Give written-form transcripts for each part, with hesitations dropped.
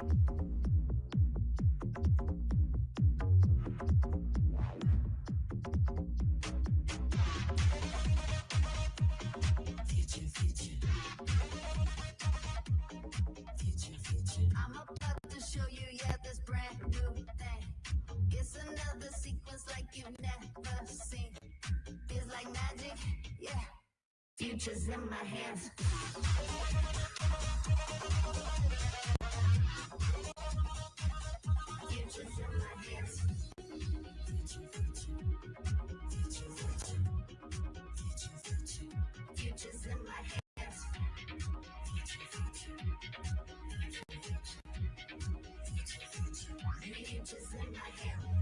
I'm about to show you, yeah, this brand new thing. It's another sequence like you've never seen. Feels like magic, yeah. Future's in my hands. Future's in my hands. Future's in my hands. Future's in my hands.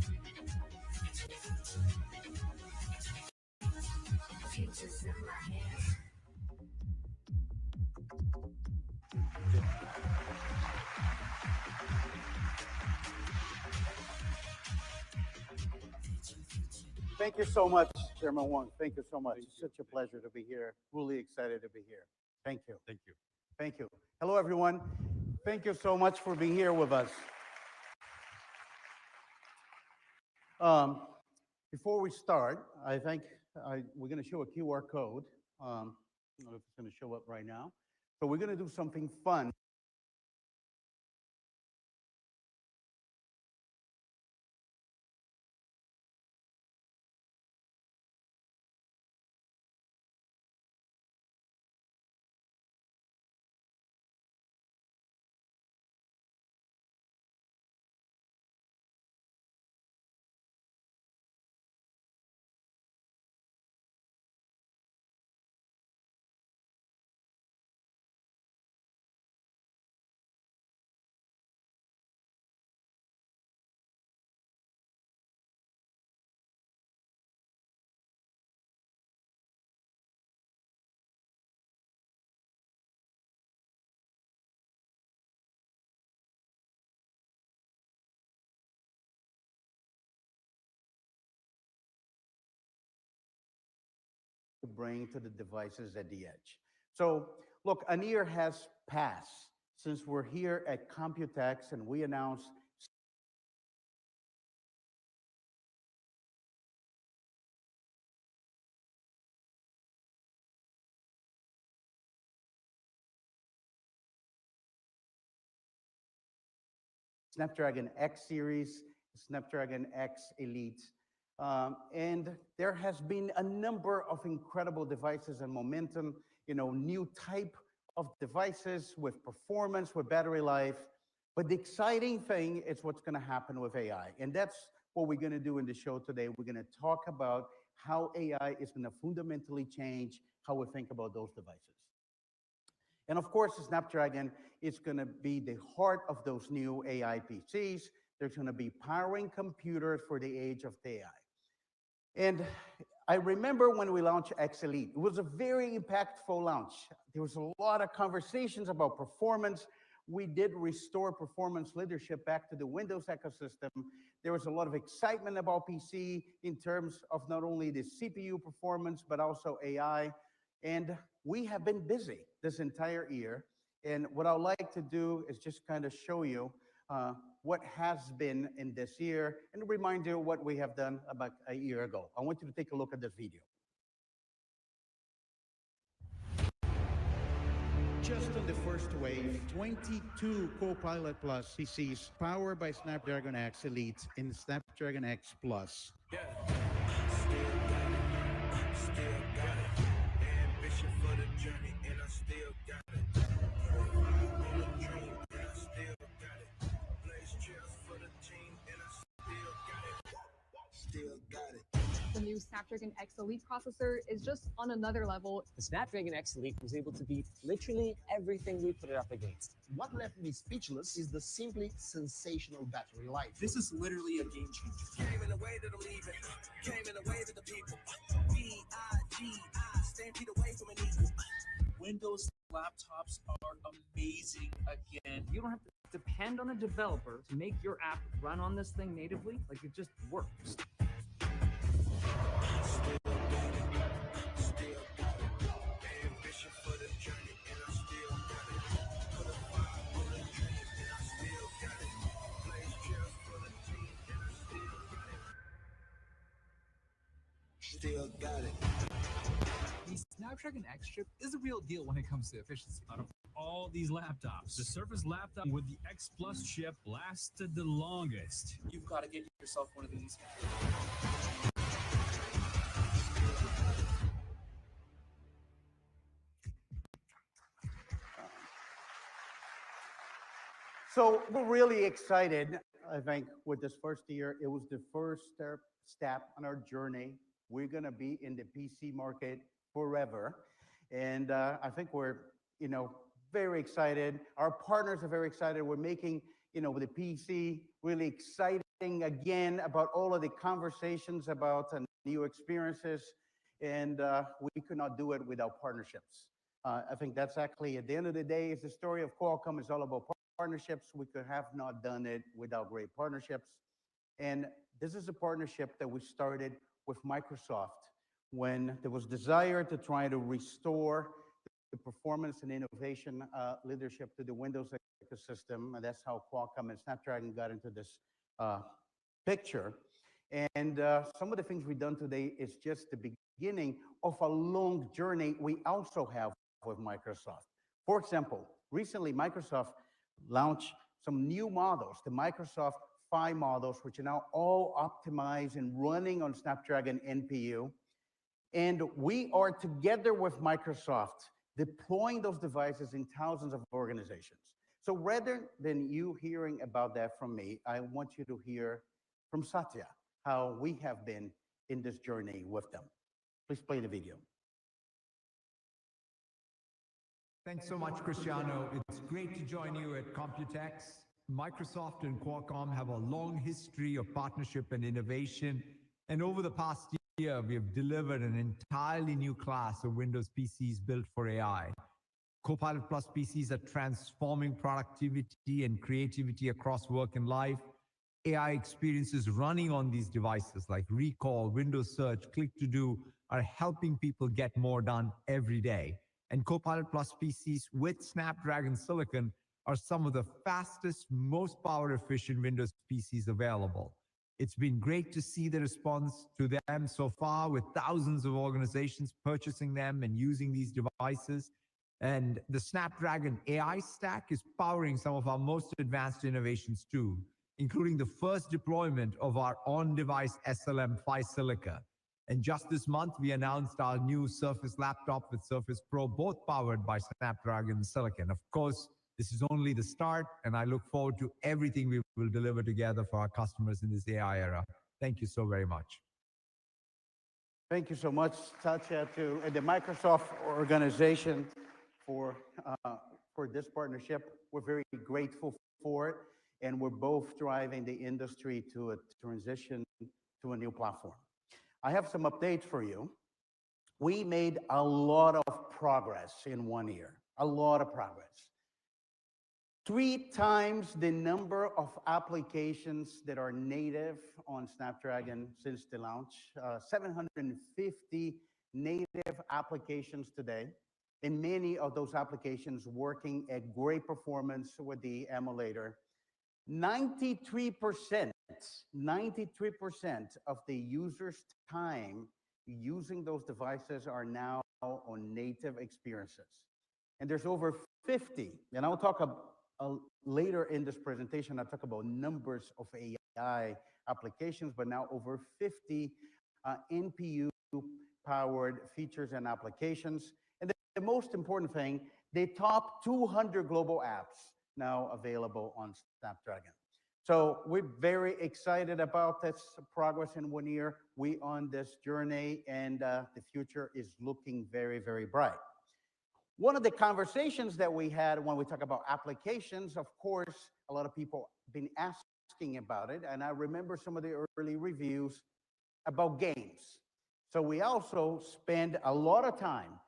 Future's in my hands. Thank you so much, Chairman Wong. Thank you so much. It's such a pleasure to be here. Really excited to be here. Thank you. Thank you. Thank you. Hello, everyone. Thank you so much for being here with us. Before we start, I think we're going to show a QR code. I don't know if it's going to show up right now. So we're going to do something fun. To bring to the devices at the edge. So look, a year has passed since we're here at Computex and we announced Snapdragon X series, Snapdragon X Elite. And there has been a number of incredible devices and momentum, new type of devices with performance, with battery life. But the exciting thing is what's going to happen with AI. And that's what we're going to do in the show today. We're going to talk about how AI is going to fundamentally change how we think about those devices. And of course, Snapdragon is going to be the heart of those new AI PCs. There's going to be powering computers for the age of the AI. And I remember when we launched X Elite, it was a very impactful launch. There was a lot of conversations about performance. We did restore performance leadership back to the Windows ecosystem. There was a lot of excitement about PC in terms of not only the CPU performance, but also AI. And we have been busy this entire year. And what I'd like to do is just kind of show you what has been in this year and remind you what we have done about a year ago. I want you to take a look at this video. Just on the first wave, 22 Copilot Plus PCs powered by Snapdragon X Elite and Snapdragon X Plus. Yeah. Still got it. Ambition for the journey, and I still got it. Dream, and I still got it. Blaze trails for the team, and I still got it. Still got it. The new Snapdragon X Elite processor is just on another level. The Snapdragon X Elite was able to beat literally everything we put it up against. What left me speechless is the simply sensational battery life. This is literally a game changer. Came in the way that I'm leaving. Came in the way that the people. B-I-G-I, stand feet away from an equal. Windows laptops are amazing again. You don't have to depend on a developer to make your app run on this thing natively. Like, it just works. still got it. The Snapdragon X chip is a real deal when it comes to efficiency. Out of all these laptops, the Surface laptop with the X Plus chip lasted the longest. You've got to get yourself one of these. So we're really excited, I think, with this first year. It was the first step on our journey. We're going to be in the PC market forever. And I think we're, very excited. Our partners are very excited. We're making, the PC really exciting again about all of the conversations about new experiences. And we could not do it without partnerships. I think that's actually, at the end of the day, it's the story of Qualcomm. It's all about partnerships. We could have not done it without great partnerships. And this is a partnership that we started with Microsoft when there was desire to try to restore the performance and innovation leadership to the Windows ecosystem. And that's how Qualcomm and Snapdragon got into this picture. And some of the things we've done today is just the beginning of a long journey we also have with Microsoft. For example, recently Microsoft launched some new models, the Microsoft 5 models, which are now all optimized and running on Snapdragon NPU. And we are together with Microsoft deploying those devices in thousands of organizations. So rather than you hearing about that from me, I want you to hear from Satya how we have been in this journey with them. Please play the video. Thanks so much, Cristiano. It's great to join you at Computex. Microsoft and Qualcomm have a long history of partnership and innovation. And over the past year, we have delivered an entirely new class of Windows PCs built for AI. Copilot Plus PCs are transforming productivity and creativity across work and life. AI experiences running on these devices like Recall, Windows Search, Click to Do are helping people get more done every day. And Copilot Plus PCs with Snapdragon Silicon are some of the fastest, most power-efficient Windows PCs available. It's been great to see the response to them so far, with thousands of organizations purchasing them and using these devices. And the Snapdragon AI stack is powering some of our most advanced innovations too, including the first deployment of our on-device SLM Phi Silica. And just this month, we announced our new Surface laptop with Surface Pro, both powered by Snapdragon Silicon. Of course, this is only the start, and I look forward to everything we will deliver together for our customers in this AI era. Thank you so very much. Thank you so much, Satya, to the Microsoft organization for this partnership. We're very grateful for it, and we're both driving the industry to a transition to a new platform. I have some updates for you. We made a lot of progress in 1 year, a lot of progress. 3 times the number of applications that are native on Snapdragon since the launch, 750 native applications today, and many of those applications working at great performance with the emulator. 93% of the users' time using those devices are now on native experiences. And there's over 50, and I'll talk about later in this presentation, I'll talk about numbers of AI applications, but now over 50 NPU-powered features and applications. And the most important thing, the top 200 global apps now available on Snapdragon. So we're very excited about this progress in 1 year. We on this journey, and the future is looking very, very bright. One of the conversations that we had when we talk about applications, of course, a lot of people have been asking about it, and I remember some of the early reviews about games. So we also spend a lot of time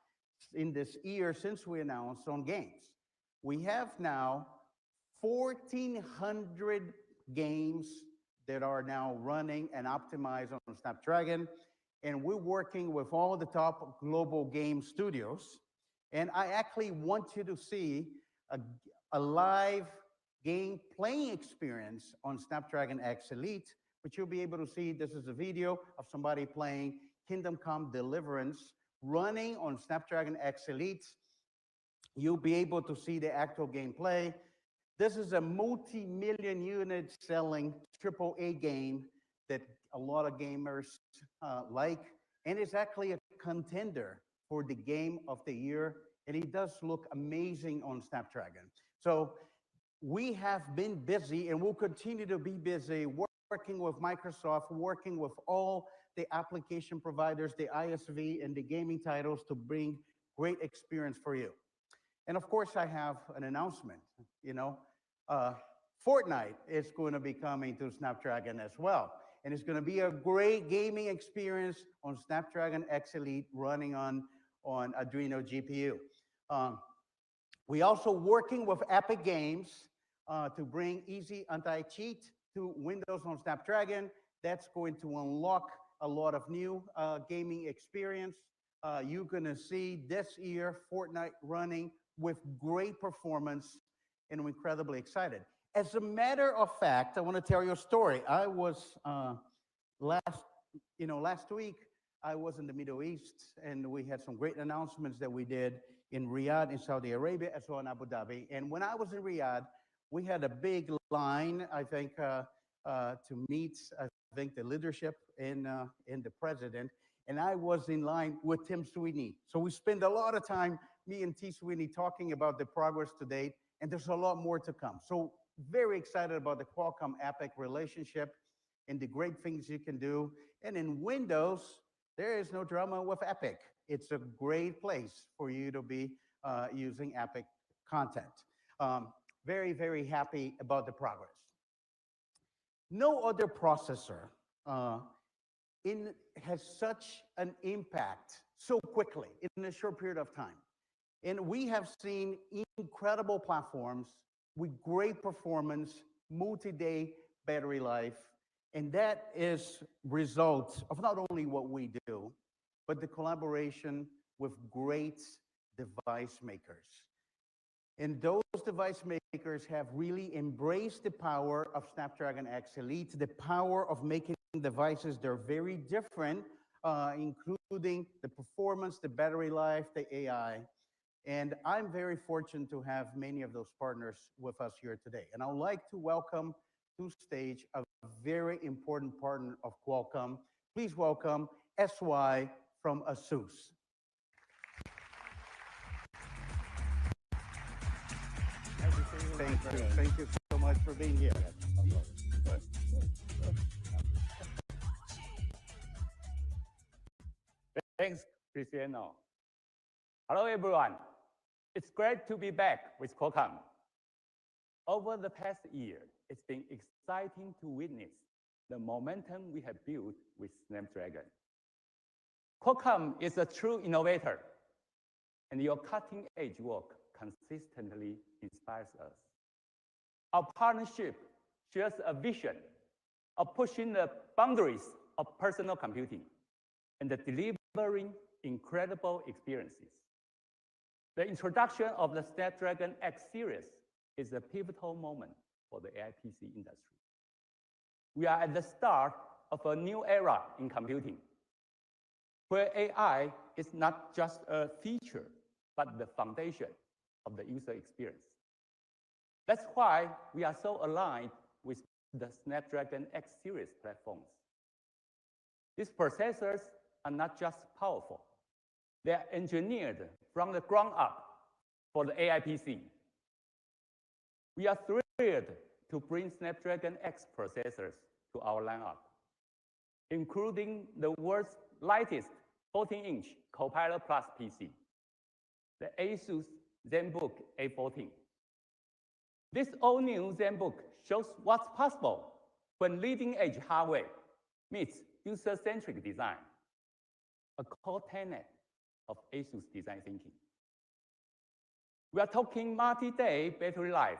in this year since we announced on games. We have now 1,400 games that are now running and optimized on Snapdragon, and we're working with all the top global game studios. And I actually want you to see a live game playing experience on Snapdragon X Elite, which you'll be able to see. This is a video of somebody playing Kingdom Come Deliverance running on Snapdragon X Elite. You'll be able to see the actual gameplay. This is a multi-million unit selling AAA game that a lot of gamers like, and it's actually a contender for the game of the year, and it does look amazing on Snapdragon. So we have been busy and will continue to be busy working with Microsoft, working with all the application providers, the ISV, and the gaming titles to bring great experience for you. And of course, I have an announcement. Fortnite is going to be coming to Snapdragon as well. And it's going to be a great gaming experience on Snapdragon X Elite running on Adreno GPU. We also working with Epic Games to bring easy anti-cheat to Windows on Snapdragon. That's going to unlock a lot of new gaming experience. You're going to see this year Fortnite running with great performance, and I'm incredibly excited. As a matter of fact, I want to tell you a story. I was last week, I was in the Middle East, and we had some great announcements that we did in Riyadh, in Saudi Arabia, as well in Abu Dhabi. And when I was in Riyadh, we had a big line, I think, to meet, the leadership and the president. And I was in line with Tim Sweeney. So we spent a lot of time, me and T. Sweeney, talking about the progress to date, and there's a lot more to come. So very excited about the Qualcomm Epic relationship and the great things you can do. And in Windows, there is no drama with Epic. It's a great place for you to be using Epic content. Very, very happy about the progress. No other processor has such an impact so quickly in a short period of time. And we have seen incredible platforms with great performance, multi-day battery life, and that is result of not only what we do, but the collaboration with great device makers. And those device makers have really embraced the power of Snapdragon X Elite, the power of making devices that are very different, including the performance, the battery life, the AI. And I'm very fortunate to have many of those partners with us here today. And I would like to welcome to stage a very important partner of Qualcomm. Please welcome SY from ASUS. Thank you so much for being here. Thanks, Cristiano. Hello, everyone. It's great to be back with Qualcomm. Over the past year, it's been exciting to witness the momentum we have built with Snapdragon. Qualcomm is a true innovator, and your cutting-edge work consistently inspires us. Our partnership shares a vision of pushing the boundaries of personal computing and delivering incredible experiences. The introduction of the Snapdragon X series is a pivotal moment for the AI PC industry. We are at the start of a new era in computing, where AI is not just a feature, but the foundation of the user experience. That's why we are so aligned with the Snapdragon X series platforms. These processors are not just powerful, they are engineered from the ground up for the AI PC. We are thrilled to bring Snapdragon X processors to our lineup, including the world's lightest 14-inch Copilot Plus PC, the ASUS ZenBook A14. This all-new ZenBook shows what's possible when leading-edge hardware meets user-centric design, a core tenet of ASUS design thinking. We are talking multi-day battery life,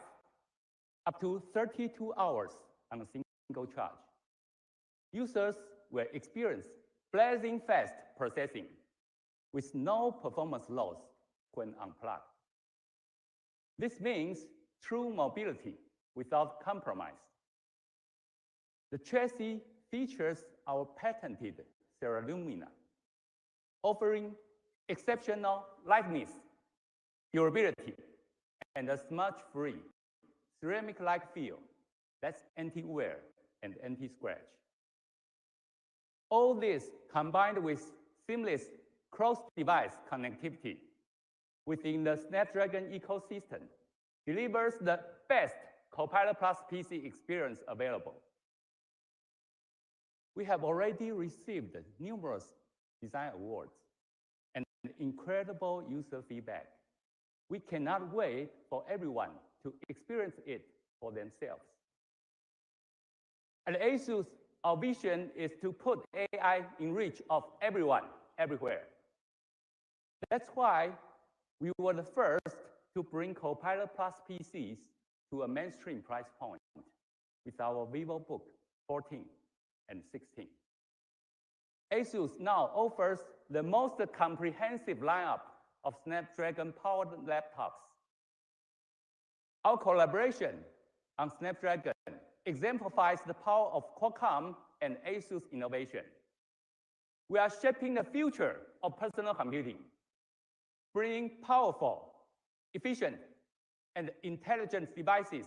up to 32 hours on a single charge. Users will experience blazing fast processing with no performance loss when unplugged. This means true mobility without compromise. The chassis features our patented Ceramina offering exceptional lightness, durability, and a smudge-free, ceramic-like feel that's anti-wear and anti-scratch. All this combined with seamless cross-device connectivity within the Snapdragon ecosystem delivers the best Copilot Plus PC experience available. We have already received numerous design awards and incredible user feedback. We cannot wait for everyone to experience it for themselves. At ASUS, our vision is to put AI in reach of everyone, everywhere. That's why we were the first to bring Copilot Plus PCs to a mainstream price point with our VivoBook 14 and 16. ASUS now offers the most comprehensive lineup of Snapdragon-powered laptops. Our collaboration on Snapdragon exemplifies the power of Qualcomm and ASUS innovation. We are shaping the future of personal computing, bringing powerful, efficient, and intelligent devices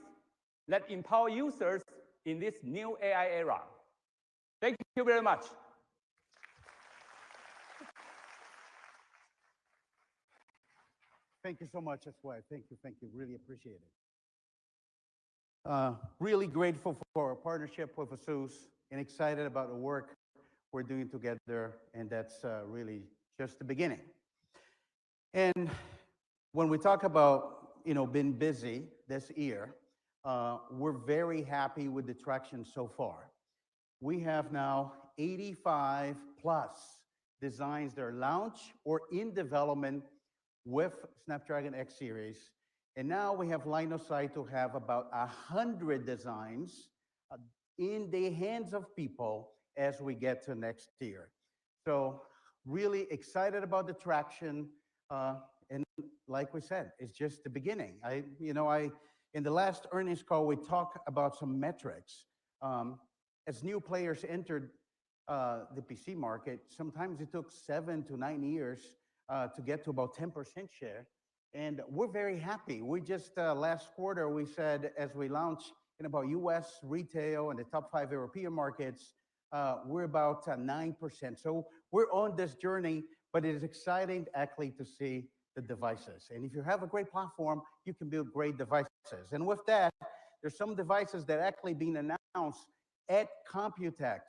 that empower users in this new AI era. Thank you very much. Thank you so much, SY. Thank you. Really appreciate it. Really grateful for our partnership with ASUS and excited about the work we're doing together, and that's really just the beginning. And when we talk about, been busy this year, we're very happy with the traction so far. We have now 85 plus designs that are launched or in development with Snapdragon X series. And now we have line of sight to have about 100 designs in the hands of people as we get to next year. So really excited about the traction. And like we said, it's just the beginning. In the last earnings call, we talked about some metrics. As new players entered the PC market, sometimes it took 7 to 9 years to get to about 10% share. And we're very happy. We just, last quarter, we said as we launch in about US retail and the top 5 European markets, we're about 9%. So we're on this journey, but it is exciting actually to see the devices. And if you have a great platform, you can build great devices. And with that, there's some devices that actually being announced at Computex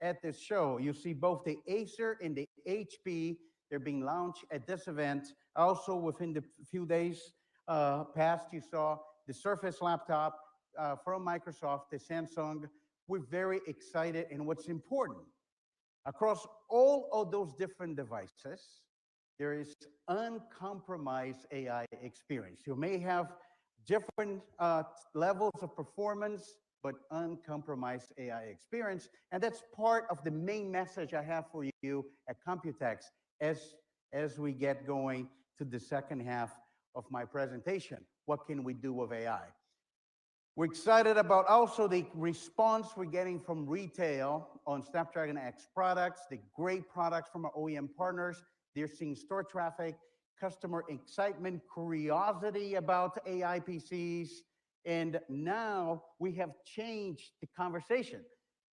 at this show. You see both the Acer and the HP. They're being launched at this event. Also, within the few days past, you saw the Surface laptop from Microsoft, the Samsung. We're very excited. And what's important, across all of those different devices, there is uncompromised AI experience. You may have different levels of performance, but uncompromised AI experience. And that's part of the main message I have for you at Computex as we get going to the second half of my presentation. What can we do with AI? We're excited about also the response we're getting from retail on Snapdragon X products, the great products from our OEM partners. They're seeing store traffic, customer excitement, curiosity about AI PCs. And now we have changed the conversation.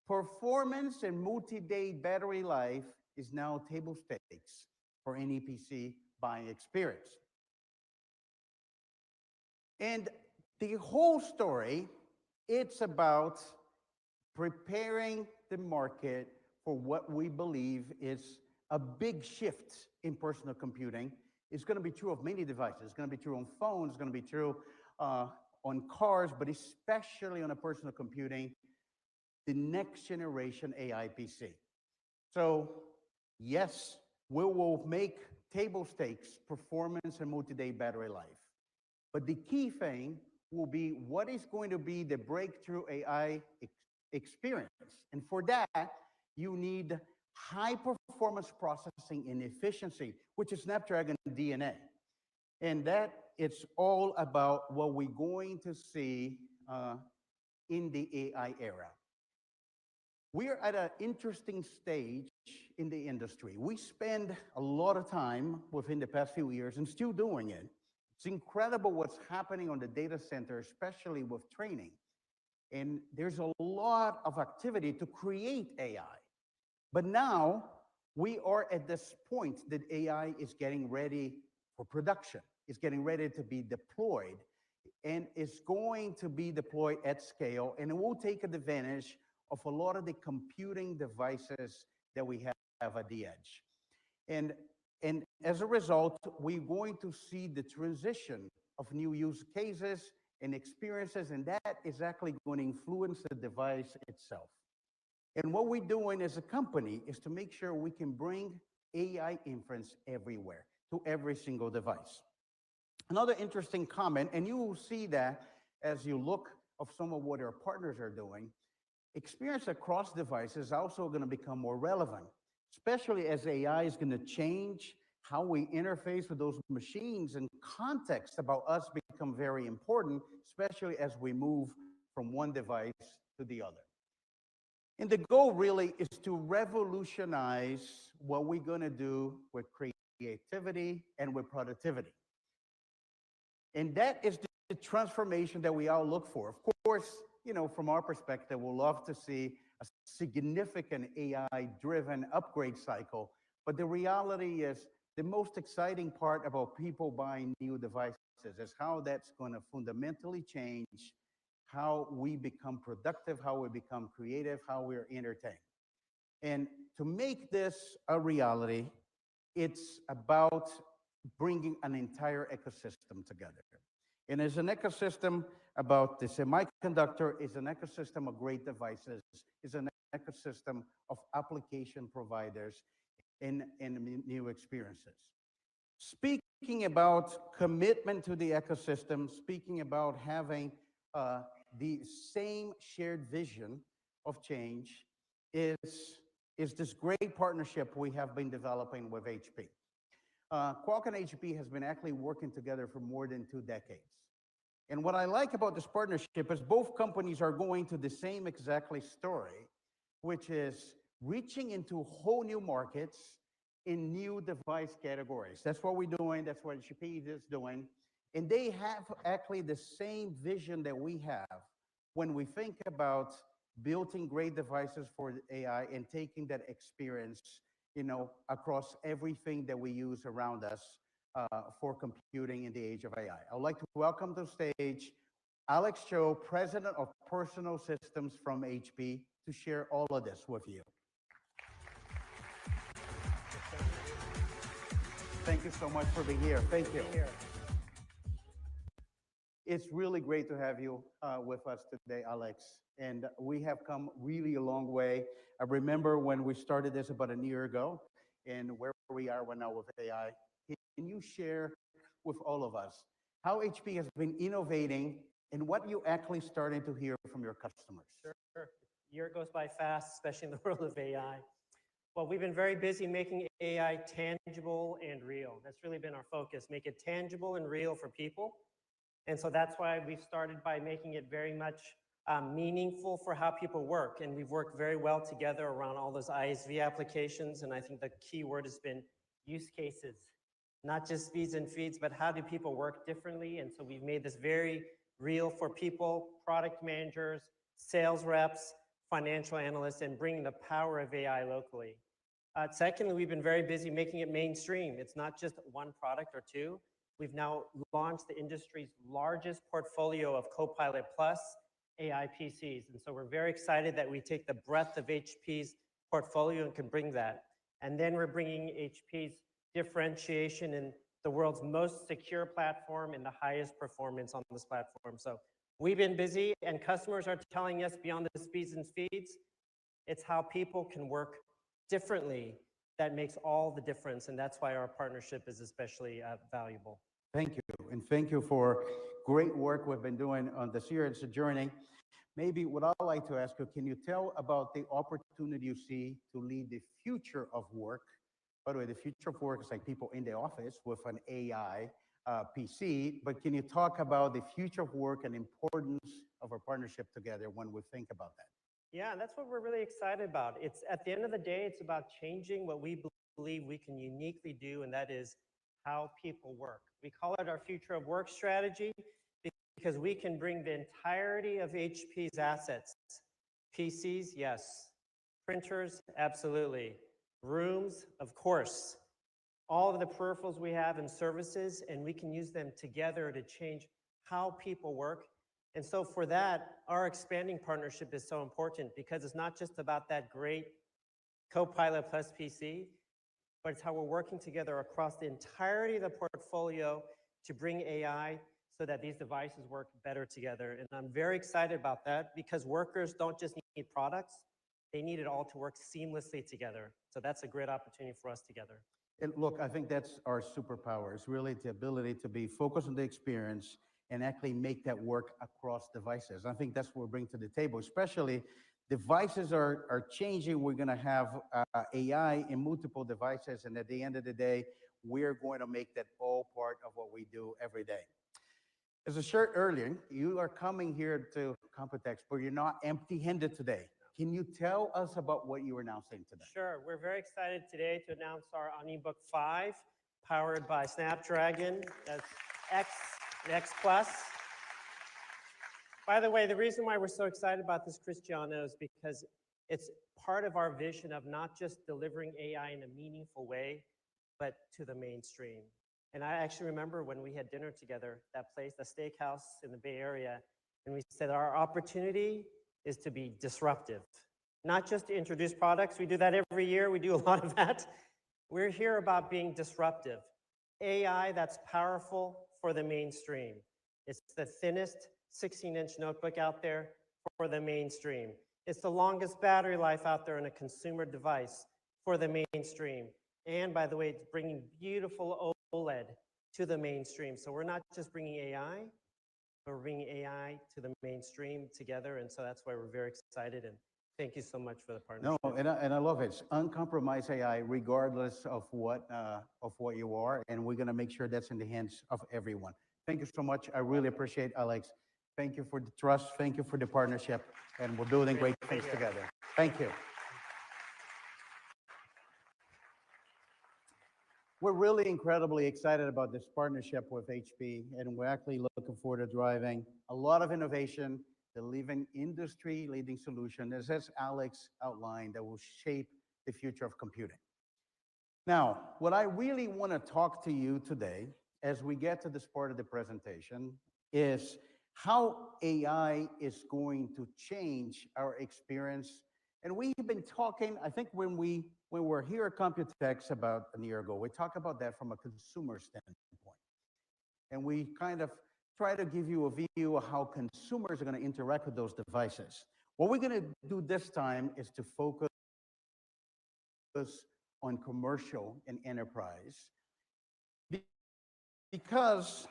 Performance and multi-day battery life is now table stakes for any PC buying experience. And the whole story, it's about preparing the market for what we believe is a big shift in personal computing. It's going to be true of many devices. It's going to be true on phones. It's going to be true on cars, but especially on a personal computing, the next generation AI PC. So yes, we will make table stakes performance and multi-day battery life. But the key thing will be what is going to be the breakthrough AI experience. And for that, you need high performance processing and efficiency, which is Snapdragon DNA. And that it's all about what we're going to see in the AI era. We are at an interesting stage in the industry. We spend a lot of time within the past few years and still doing it. It's incredible what's happening on the data center, especially with training. And there's a lot of activity to create AI. But now we are at this point that AI is getting ready for production. It's getting ready to be deployed, and it's going to be deployed at scale, and it will take advantage of a lot of the computing devices that we have at the edge. And as a result, we're going to see the transition of new use cases and experiences, and that is actually going to influence the device itself. And what we're doing as a company is to make sure we can bring AI inference everywhere, to every single device. Another interesting comment, and you will see that as you look of some of what our partners are doing, experience across devices is also going to become more relevant, especially as AI is going to change how we interface with those machines, and context about us become very important, especially as we move from one device to the other. And the goal really is to revolutionize what we're going to do with creativity and with productivity. And that is the transformation that we all look for. Of course, you know, from our perspective, we'll love to see a significant AI-driven upgrade cycle. But the reality is, the most exciting part about people buying new devices is how that's going to fundamentally change how we become productive, how we become creative, how we're entertained. And to make this a reality, it's about bringing an entire ecosystem together. And as an ecosystem about the semiconductor, is an ecosystem of great devices, is an ecosystem of application providers and new experiences. Speaking about commitment to the ecosystem, speaking about having the same shared vision of change, is this great partnership we have been developing with HP. Qualcomm and HP has been actually working together for more than 2 decades. And what I like about this partnership is both companies are going to the same exactly story, which is reaching into whole new markets in new device categories. That's what we're doing. That's what HP is doing. And they have actually the same vision that we have when we think about building great devices for AI and taking that experience, you know, across everything that we use around us for computing in the age of AI. I would like to welcome to the stage Alex Cho, President of Personal Systems from HP, to share all of this with you. Thank you so much for being here. Thank you. It's really great to have you with us today, Alex. And we have come really a long way. I remember when we started this about a year ago and where we are right now with AI. Can you share with all of us how HP has been innovating and what you actually starting to hear from your customers? Sure. Year goes by fast, especially in the world of AI. Well, we've been very busy making AI tangible and real. That's really been our focus, make it tangible and real for people. And so that's why we started by making it very much meaningful for how people work. And we've worked very well together around all those ISV applications. And I think the key word has been use cases, not just speeds and feeds, but how do people work differently? And so we've made this very real for people, product managers, sales reps, financial analysts, and bringing the power of AI locally. Secondly, we've been very busy making it mainstream. It's not just one product or two. We've now launched the industry's largest portfolio of Copilot Plus AI PCs. And so we're very excited that we take the breadth of HP's portfolio and can bring that. And then we're bringing HP's differentiation in the world's most secure platform and the highest performance on this platform. So we've been busy, and customers are telling us beyond the speeds and feeds, it's how people can work differently that makes all the difference. And that's why our partnership is especially valuable. Thank you. And thank you for great work we've been doing on this year. It's a journey. Maybe what I'd like to ask you, can you tell about the opportunity you see to lead the future of work? By the way, the future of work is like people in the office with an AI PC, but can you talk about the future of work and importance of our partnership together when we think about that? Yeah, that's what we're really excited about. It's at the end of the day, it's about changing what we believe we can uniquely do, and that is how people work. We call it our future of work strategy because we can bring the entirety of HP's assets. PCs, yes. Printers, absolutely. Rooms, of course. All of the peripherals we have and services, and we can use them together to change how people work. And so for that, our expanding partnership is so important because it's not just about that great Copilot plus PC, but it's how we're working together across the entirety of the portfolio to bring AI so that these devices work better together. And I'm very excited about that because workers don't just need products, they need it all to work seamlessly together. So that's a great opportunity for us together. And look, I think that's our superpower. It's really the ability to be focused on the experience and actually make that work across devices. I think that's what we bring to the table, especially devices are changing. We're going to have AI in multiple devices. And at the end of the day, we're going to make that all part of what we do every day. As I shared earlier, you are coming here to Computex, but you're not empty-handed today. Can you tell us about what you are announcing today? Sure. We're very excited today to announce our OmniBook 5, powered by Snapdragon. That's X Plus. By the way, the reason why we're so excited about this, Cristiano, is because it's part of our vision of not just delivering AI in a meaningful way, but to the mainstream. And I actually remember when we had dinner together, that place, the steakhouse in the Bay Area, and we said our opportunity is to be disruptive. Not just to introduce products, we do that every year, we do a lot of that. We're here about being disruptive. AI that's powerful for the mainstream. It's the thinnest 16-inch notebook out there for the mainstream. It's the longest battery life out there in a consumer device for the mainstream. And by the way, it's bringing beautiful OLED to the mainstream. So we're not just bringing AI, but we're bringing AI to the mainstream together. And so that's why we're very excited. And thank you so much for the partnership. No, and I love it. It's uncompromised AI, regardless of what you are. And we're going to make sure that's in the hands of everyone. Thank you so much. I really appreciate Alex. Thank you for the trust. Thank you for the partnership. And we're building great things together. Thank you. We're really incredibly excited about this partnership with HP, and we're actually looking forward to driving a lot of innovation, delivering industry-leading solutions, as Alex outlined, that will shape the future of computing. Now, what I really want to talk to you today, as we get to this part of the presentation, is how AI is going to change our experience. And we've been talking, I think when we were here at Computex about a year ago, we talked about that from a consumer standpoint. And we kind of try to give you a view of how consumers are going to interact with those devices. What we're going to do this time is to focus on commercial and enterprise. Because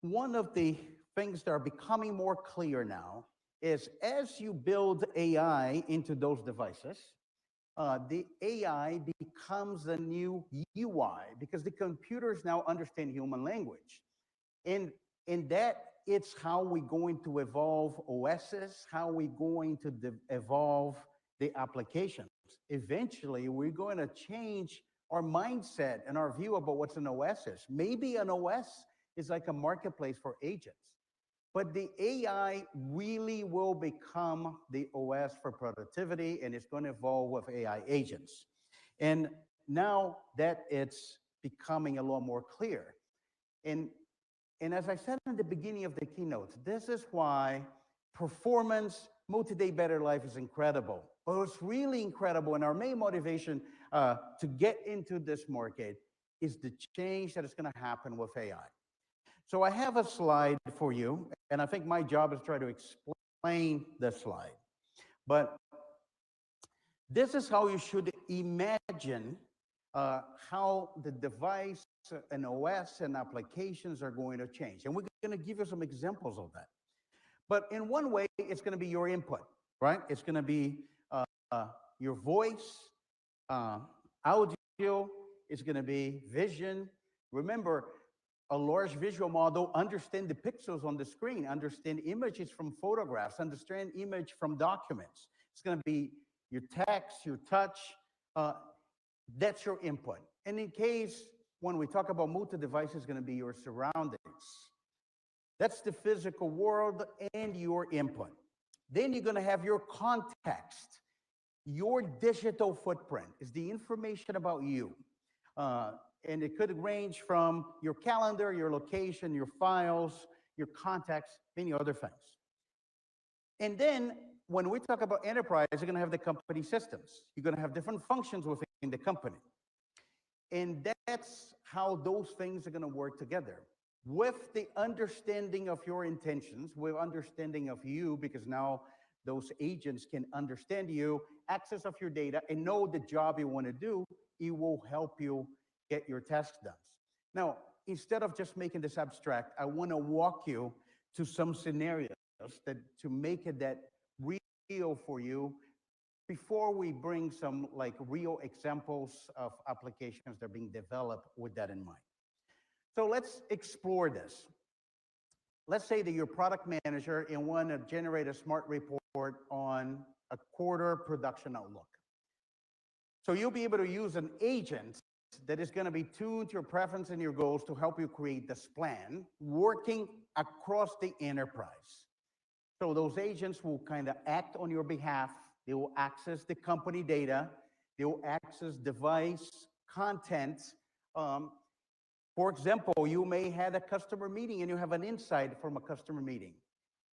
one of the things that are becoming more clear now is as you build AI into those devices, the AI becomes the new UI because the computers now understand human language. And that it's how we're going to evolve OSs, how we're going to evolve the applications. Eventually, we're going to change our mindset and our view about what's an OS is. Maybe an OS is like a marketplace for agents. But the AI really will become the OS for productivity, and it's going to evolve with AI agents. And now that it's becoming a lot more clear. And as I said in the beginning of the keynote, this is why performance, multi-day better life is incredible. But what's really incredible, and our main motivation to get into this market, is the change that is going to happen with AI. So I have a slide for you, and I think my job is to try to explain this slide. But this is how you should imagine how the device and OS and applications are going to change. And we're going to give you some examples of that. But in one way, it's going to be your input, right? It's going to be your voice, audio, it's going to be vision. Remember, a large visual model understand the pixels on the screen, understand images from photographs, understand image from documents. It's going to be your text, your touch. That's your input. And in case, when we talk about multi-device, it's going to be your surroundings. That's the physical world and your input. Then you're going to have your context. Your digital footprint is the information about you. And it could range from your calendar, your location, your files, your contacts, many other things. And then when we talk about enterprise, you're going to have the company systems. You're going to have different functions within the company. And that's how those things are going to work together. With the understanding of your intentions, with understanding of you, because now those agents can understand you, access of your data, and know the job you want to do, it will help you get your tasks done. Now, instead of just making this abstract, I want to walk you to some scenarios that to make it that real for you before we bring some like real examples of applications that are being developed with that in mind. So let's explore this. Let's say that you're a product manager and want to generate a smart report on a quarter production outlook. So you'll be able to use an agent that is going to be tuned to your preference and your goals to help you create this plan, working across the enterprise. So those agents will kind of act on your behalf. They will access the company data. They will access device content. For example, you may have a customer meeting and you have an insight from a customer meeting.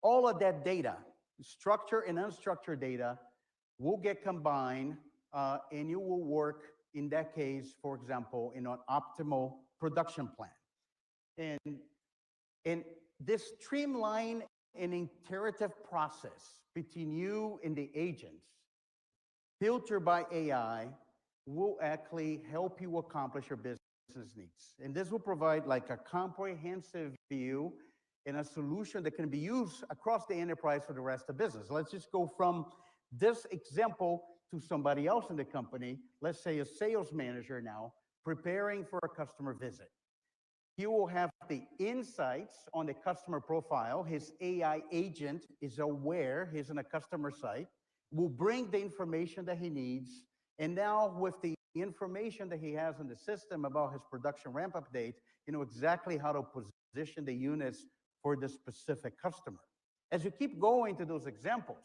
All of that data, structured and unstructured data, will get combined and you will work, in that case, for example, in an optimal production plan. And this streamline and iterative process between you and the agents, filtered by AI, will actually help you accomplish your business needs. And this will provide like a comprehensive view and a solution that can be used across the enterprise for the rest of the business. Let's just go from this example to somebody else in the company. Let's say a sales manager now preparing for a customer visit. He will have the insights on the customer profile. His AI agent is aware he's in a customer site, will bring the information that he needs. And now with the information that he has in the system about his production ramp-up date, you know exactly how to position the units for the specific customer. As you keep going to those examples,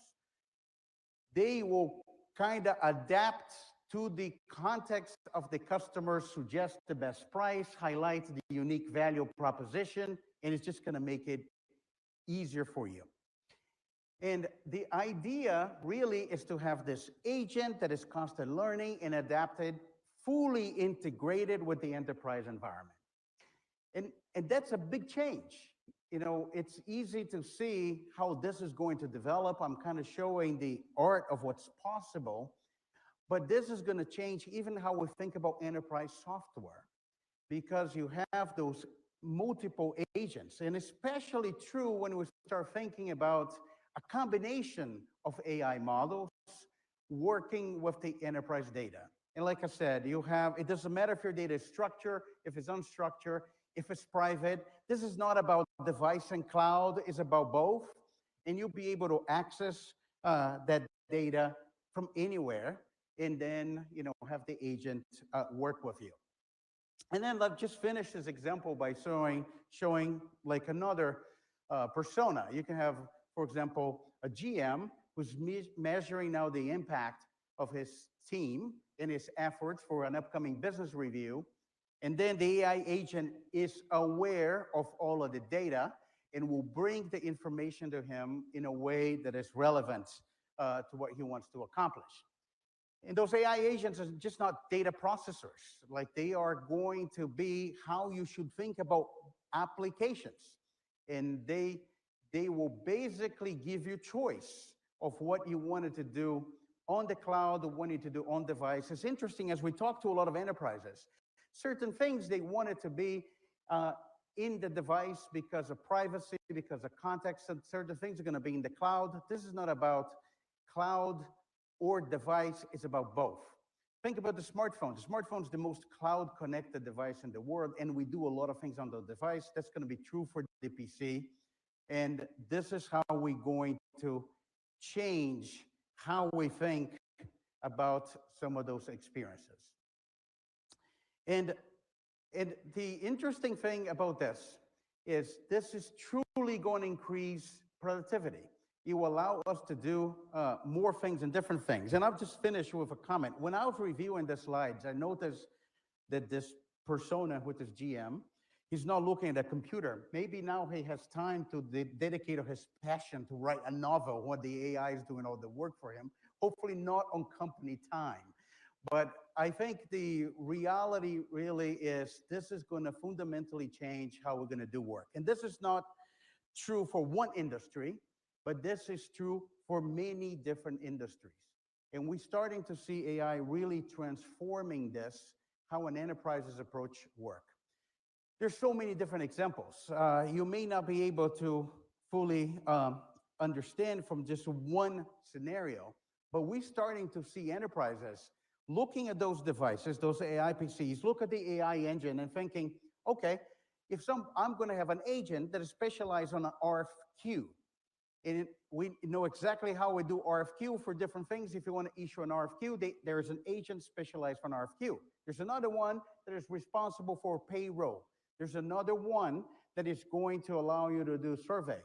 they will kind of adapt to the context of the customer, suggest the best price, highlight the unique value proposition, and it's just going to make it easier for you. And the idea really is to have this agent that is constant learning and adapted, fully integrated with the enterprise environment. And that's a big change. You know, it's easy to see how this is going to develop. I'm kind of showing the art of what's possible, but this is going to change even how we think about enterprise software, because you have those multiple agents, and especially true when we start thinking about a combination of AI models working with the enterprise data. And like I said, you have, it doesn't matter if your data is structured, if it's unstructured, if it's private. This is not about device and cloud, it's about both. And you'll be able to access that data from anywhere, and then, you know, have the agent work with you. And then let's just finish this example by showing like another persona. You can have, for example, a GM who's measuring now the impact of his team and his efforts for an upcoming business review. And then the AI agent is aware of all of the data and will bring the information to him in a way that is relevant to what he wants to accomplish. And those AI agents are just not data processors. Like, they are going to be how you should think about applications. And they will basically give you choice of what you wanted to do on the cloud, or wanted to do on device. It's interesting, as we talk to a lot of enterprises, certain things they want it to be in the device because of privacy, because of context, and certain things are going to be in the cloud. This is not about cloud or device, it's about both. Think about the smartphone. The smartphone is the most cloud-connected device in the world, and we do a lot of things on the device. That's going to be true for the PC. And this is how we're going to change how we think about some of those experiences. And the interesting thing about this is truly going to increase productivity. It will allow us to do more things and different things. And I'll just finish with a comment. When I was reviewing the slides, I noticed that this persona, which is GM, he's not looking at a computer. Maybe now he has time to dedicate his passion to write a novel when the AI is doing all the work for him. Hopefully not on company time. But I think the reality really is this is going to fundamentally change how we're going to do work. And this is not true for one industry, but this is true for many different industries. And we're starting to see AI really transforming this, how an enterprise's approach work. There's so many different examples. You may not be able to fully understand from just one scenario, but we're starting to see enterprises looking at those devices, those AI PCs, look at the AI engine and thinking, okay, I'm going to have an agent that is specialized on an RFQ. And we know exactly how we do RFQ for different things. If you want to issue an RFQ, there is an agent specialized for an RFQ. There's another one that is responsible for payroll. There's another one that is going to allow you to do survey.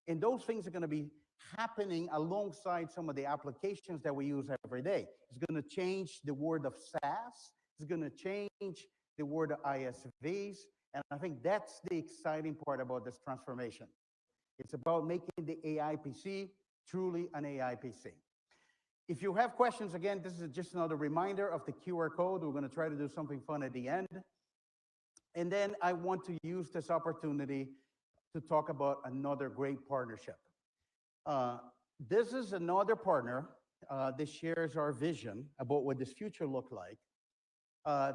And those things are going to be happening alongside some of the applications that we use every day. It's going to change the word of SaaS. It's going to change the word of ISVs. And I think that's the exciting part about this transformation. It's about making the AI PC truly an AI PC. If you have questions, again, this is just another reminder of the QR code. We're going to try to do something fun at the end. And then I want to use this opportunity to talk about another great partnership. This is another partner that shares our vision about what this future looks like.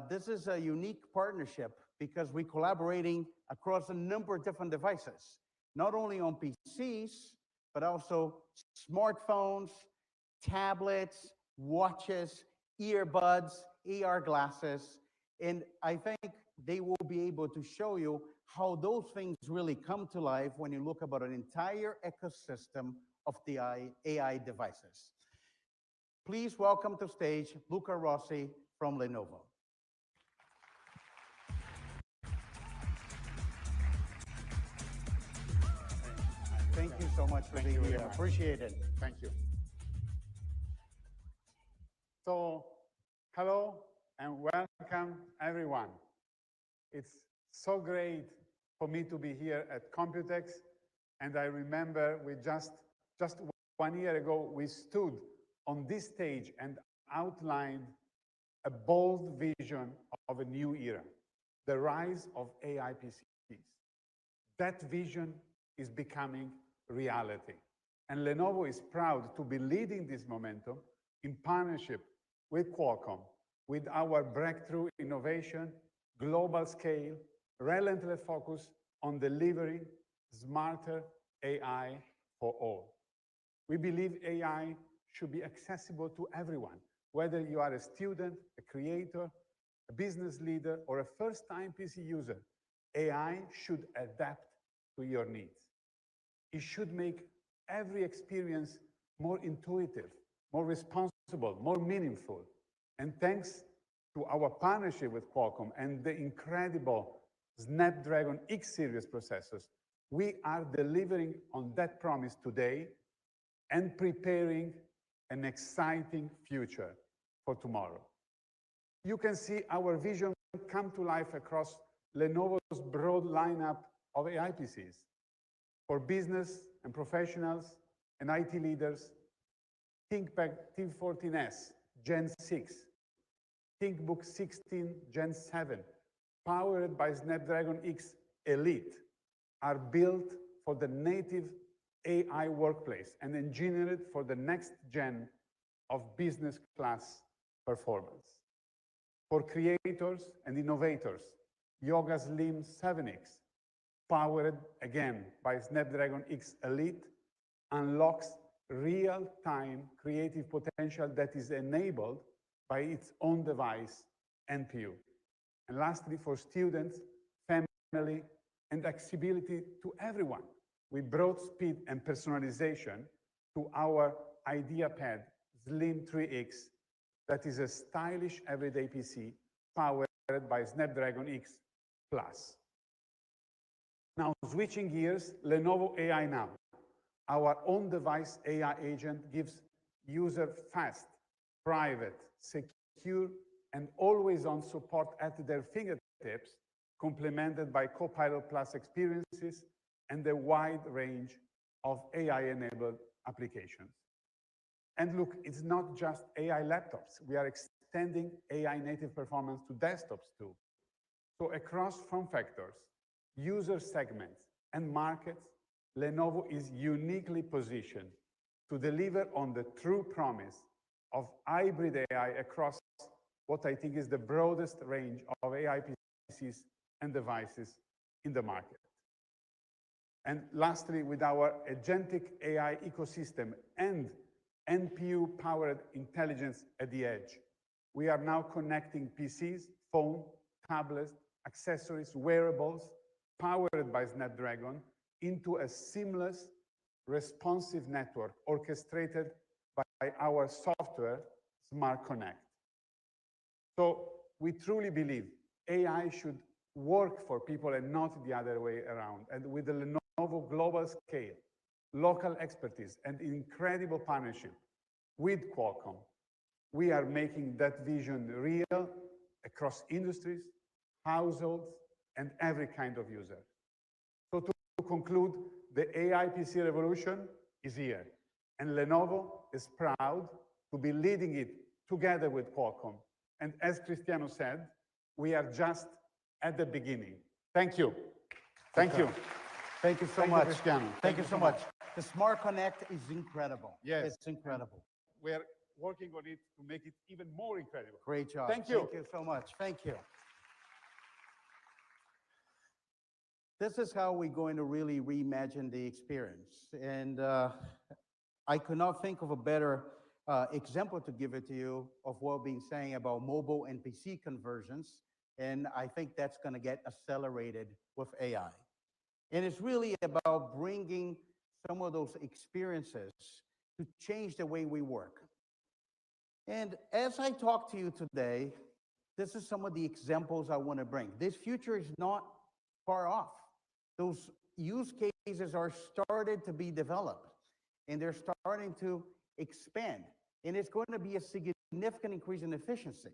This is a unique partnership because we're collaborating across a number of different devices, not only on PCs, but also smartphones, tablets, watches, earbuds, AR glasses. And I think they will be able to show you how those things really come to life when you look about an entire ecosystem of the AI devices. Please welcome to stage Luca Rossi from Lenovo. Thank you so much for being here. Appreciate it. Thank you. So, hello and welcome, everyone. It's so great for me to be here at Computex. And I remember we just 1 year ago, we stood on this stage and outlined a bold vision of a new era, the rise of AI PCs. That vision is becoming reality. And Lenovo is proud to be leading this momentum in partnership with Qualcomm, with our breakthrough innovation, global scale, relentless focus on delivering smarter AI for all. We believe AI should be accessible to everyone, whether you are a student, a creator, a business leader, or a first-time PC user. AI should adapt to your needs. It should make every experience more intuitive, more responsible, more meaningful. And thanks to our partnership with Qualcomm and the incredible Snapdragon X series processors, we are delivering on that promise today and preparing an exciting future for tomorrow. You can see our vision come to life across Lenovo's broad lineup of AI PCs. For business and professionals and IT leaders, ThinkPad T14S Gen 6, ThinkBook 16 Gen 7, powered by Snapdragon X Elite, are built for the native AI workplace and engineered for the next gen of business class performance. For creators and innovators, Yoga Slim 7X, powered again by Snapdragon X Elite, unlocks real-time creative potential that is enabled by its own device, NPU. And lastly, for students, family, and accessibility to everyone, we brought speed and personalization to our IdeaPad Slim 3X that is a stylish everyday PC powered by Snapdragon X Plus. Now, switching gears, Lenovo AI Now. Our on-device AI agent gives user fast, private, secure, and always-on support at their fingertips, complemented by Copilot Plus experiences and a wide range of AI-enabled applications. And look, it's not just AI laptops. We are extending AI native performance to desktops too. So across form factors, user segments, and markets, Lenovo is uniquely positioned to deliver on the true promise of hybrid AI across what I think is the broadest range of AI PCs and devices in the market. And lastly, with our agentic AI ecosystem and NPU-powered intelligence at the edge, we are now connecting PCs, phone, tablets, accessories, wearables, powered by Snapdragon, into a seamless, responsive network orchestrated by our software, Smart Connect. So we truly believe AI should work for people and not the other way around. And with the Lenovo global scale, local expertise, and incredible partnership with Qualcomm, we are making that vision real across industries, households, and every kind of user. So to conclude, the AI PC revolution is here, and Lenovo is proud to be leading it together with Qualcomm. And as Cristiano said, we are just at the beginning. Thank you. Thank you. Thank you so Thank you, much. Cristiano. Thank you so much. The Smart Connect is incredible. Yes. It's incredible. We are working on it to make it even more incredible. Great job. Thank you. Thank you so much. Thank you. This is how we're going to really reimagine the experience. And I could not think of a better example to give it to you of what we've been saying about mobile and PC conversions. And I think that's going to get accelerated with AI. And it's really about bringing some of those experiences to change the way we work. And as I talk to you today, this is some of the examples I want to bring. This future is not far off. Those use cases are started to be developed, and they're starting to expand. And it's going to be a significant increase in efficiency.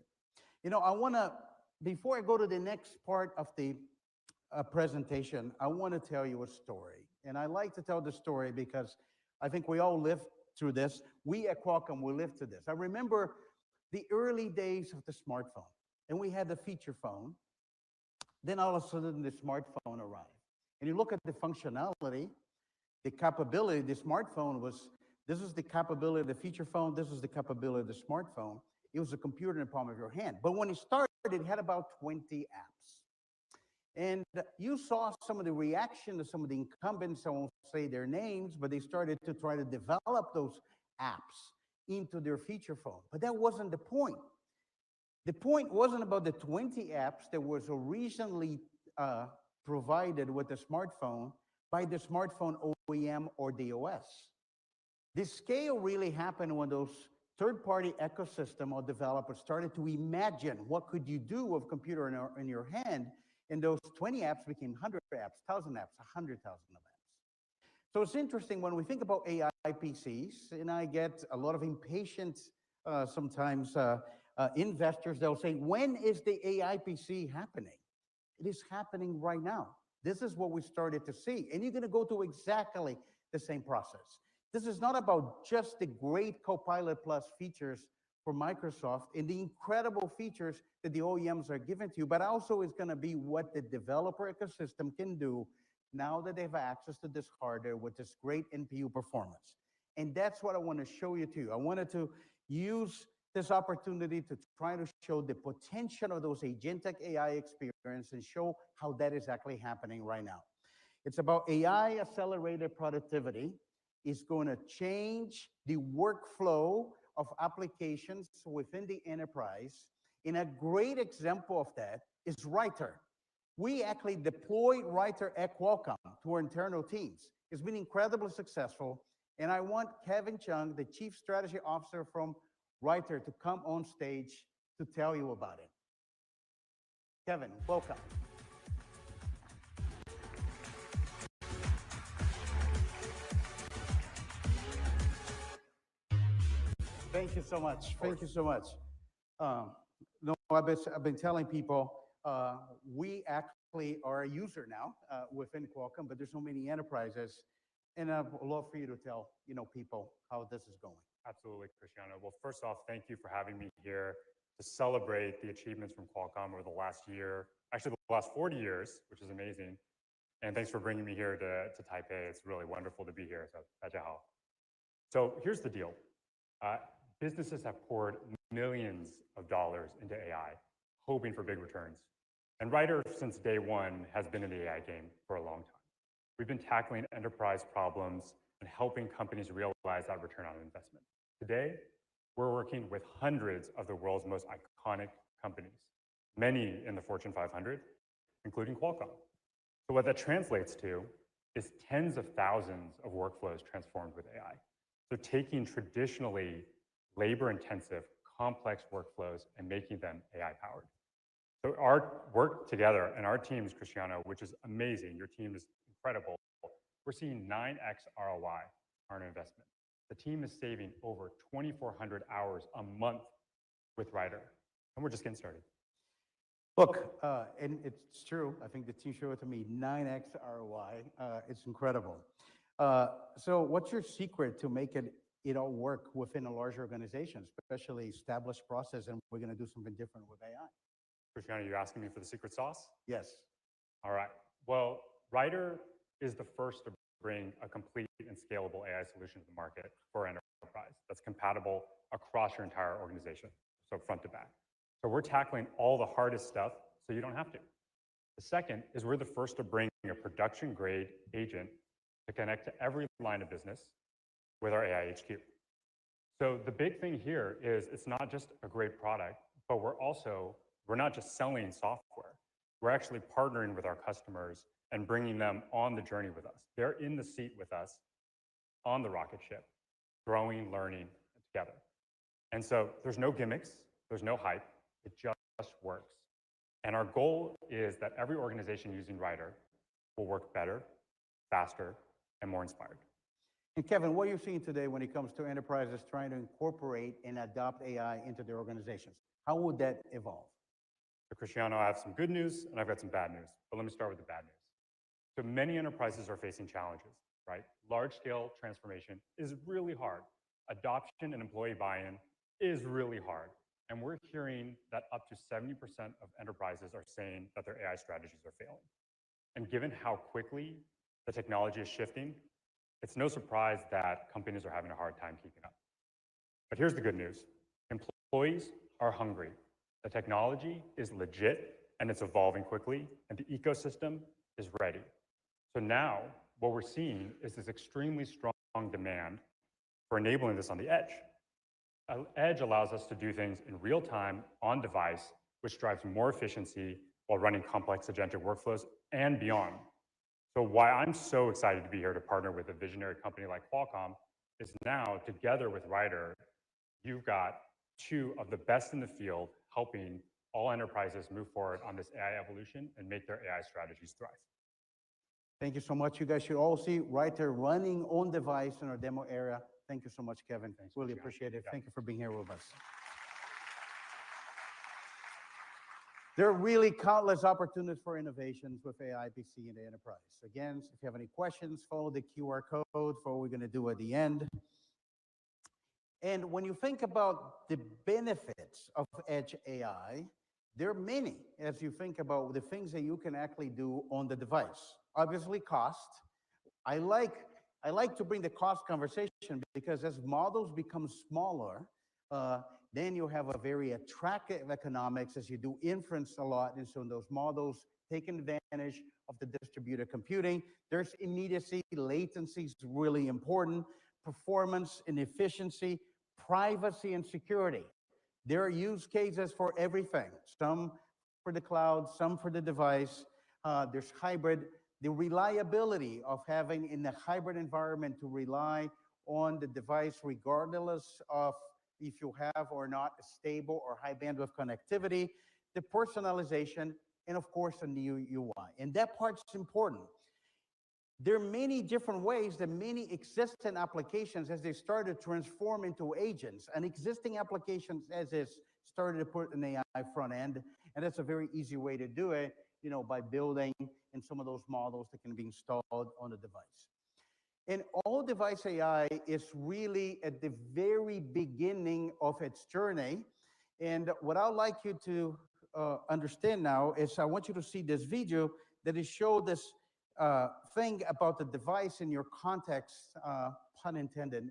You know, I want to, before I go to the next part of the presentation, I want to tell you a story. And I like to tell the story because I think we all lived through this. We at Qualcomm, we lived through this. I remember the early days of the smartphone, and we had the feature phone. Then all of a sudden, the smartphone arrived. And you look at the functionality, the capability, the smartphone was, this is the capability of the feature phone, this is the capability of the smartphone. It was a computer in the palm of your hand. But when it started, it had about 20 apps. And you saw some of the reaction to some of the incumbents, I won't say their names, but they started to try to develop those apps into their feature phone. But that wasn't the point. The point wasn't about the 20 apps that was originally provided with the smartphone by the smartphone OEM or the OS. The scale really happened when those third-party ecosystem or developers started to imagine what could you do with a computer in your hand, and those 20 apps became 100 apps, 1,000 apps, 100,000 of apps. So it's interesting when we think about AI PCs, and I get a lot of impatient sometimes investors, they'll say, when is the AI PC happening? It is happening right now. This is what we started to see. And you're going to go through exactly the same process. This is not about just the great Copilot Plus features for Microsoft and the incredible features that the OEMs are giving to you, but also it's going to be what the developer ecosystem can do now that they have access to this hardware with this great NPU performance. And that's what I want to show you too. I wanted to use this opportunity to try to show the potential of those agentic AI experience and show how that is actually happening right now. It's about AI accelerated productivity. It's going to change the workflow of applications within the enterprise. And a great example of that is Writer. We actually deployed Writer at Qualcomm to our internal teams. It's been incredibly successful. And I want Kevin Chung, the Chief Strategy Officer from Reiter, to come on stage to tell you about it. Kevin, welcome. Thank you so much. Thank you so much. No, I've been telling people we actually are a user now within Qualcomm, but there's so many enterprises, and I'd love for you to tell people how this is going. Absolutely, Cristiano. Well, first off, thank you for having me here to celebrate the achievements from Qualcomm over the last year, actually the last 40 years, which is amazing. And thanks for bringing me here to Taipei. It's really wonderful to be here. So here's the deal. Businesses have poured millions of dollars into AI, hoping for big returns. And Reiter, since day one, has been in the AI game for a long time. We've been tackling enterprise problems and helping companies realize that return on investment. Today, we're working with hundreds of the world's most iconic companies, many in the Fortune 500, including Qualcomm. So what that translates to is tens of thousands of workflows transformed with AI. So taking traditionally labor-intensive, complex workflows and making them AI-powered. So our work together and our teams, Cristiano, which is amazing, your team is incredible, we're seeing 9x ROI on our investment. The team is saving over 2,400 hours a month with Reiter, and we're just getting started. Look, and it's true, I think the team showed it to me, 9x ROI, it's incredible. So what's your secret to make it all work within a large organization, especially established process, and we're going to do something different with AI? Cristiano, you're asking me for the secret sauce? Yes. All right. Well, Reiter is the first to bring a complete and scalable AI solution to the market for enterprise that's compatible across your entire organization, so front to back. So we're tackling all the hardest stuff so you don't have to. The second is we're the first to bring a production-grade agent to connect to every line of business with our AI HQ. So the big thing here is it's not just a great product, but we're not just selling software. We're actually partnering with our customers and bringing them on the journey with us. They're in the seat with us on the rocket ship, growing, learning together. And so there's no gimmicks, there's no hype, it just works. And our goal is that every organization using Reiter will work better, faster, and more inspired. And Kevin, what are you seeing today when it comes to enterprises trying to incorporate and adopt AI into their organizations? How would that evolve? So Cristiano, I have some good news and I've got some bad news, but let me start with the bad news. So many enterprises are facing challenges, right? Large-scale transformation is really hard. Adoption and employee buy-in is really hard. And we're hearing that up to 70% of enterprises are saying that their AI strategies are failing. And given how quickly the technology is shifting, it's no surprise that companies are having a hard time keeping up. But here's the good news. Employees are hungry. The technology is legit and it's evolving quickly, and the ecosystem is ready. So now what we're seeing is this extremely strong demand for enabling this on the edge. Edge allows us to do things in real time on device, which drives more efficiency while running complex agentic workflows and beyond. So why I'm so excited to be here to partner with a visionary company like Qualcomm is now, together with Reiter, you've got two of the best in the field helping all enterprises move forward on this AI evolution and make their AI strategies thrive. Thank you so much. You guys should all see Reiter running on device in our demo area. Thank you so much, Kevin. Thanks, really appreciate it. Thank you for being here with us. There are really countless opportunities for innovations with AI PC in the enterprise. Again, if you have any questions, follow the QR code for what we're going to do at the end. And when you think about the benefits of Edge AI, there are many as you think about the things that you can actually do on the device. Obviously, cost. I like to bring the cost conversation because as models become smaller, then you have a very attractive economics as you do inference a lot. And so those models take advantage of the distributed computing. There's immediacy, latency is really important, performance and efficiency, privacy and security. There are use cases for everything, some for the cloud, some for the device. There's hybrid, the reliability of having in the hybrid environment to rely on the device, regardless of if you have or not a stable or high bandwidth connectivity, the personalization, and of course, a new UI. And that part's important. There are many different ways that many existing applications, as they started to transform into agents, and existing applications as is started to put an AI front end, and that's a very easy way to do it, by building in some of those models that can be installed on the device. And all device AI is really at the very beginning of its journey. And what I'd like you to understand now is I want you to see this video that is show this thing about the device in your context, pun intended,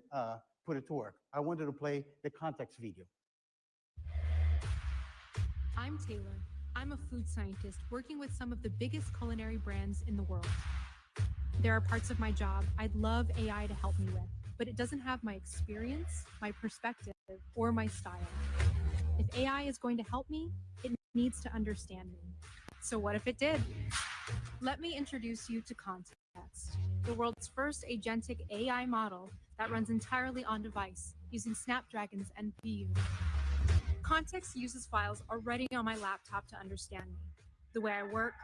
put it to work. I wanted to play the context video. I'm Taylor. I'm a food scientist working with some of the biggest culinary brands in the world. There are parts of my job I'd love AI to help me with, but it doesn't have my experience, my perspective, or my style. If AI is going to help me, it needs to understand me. So what if it did? Let me introduce you to Context, the world's first agentic AI model that runs entirely on device using Snapdragon's NPU. Context uses files already on my laptop to understand me, the way I work,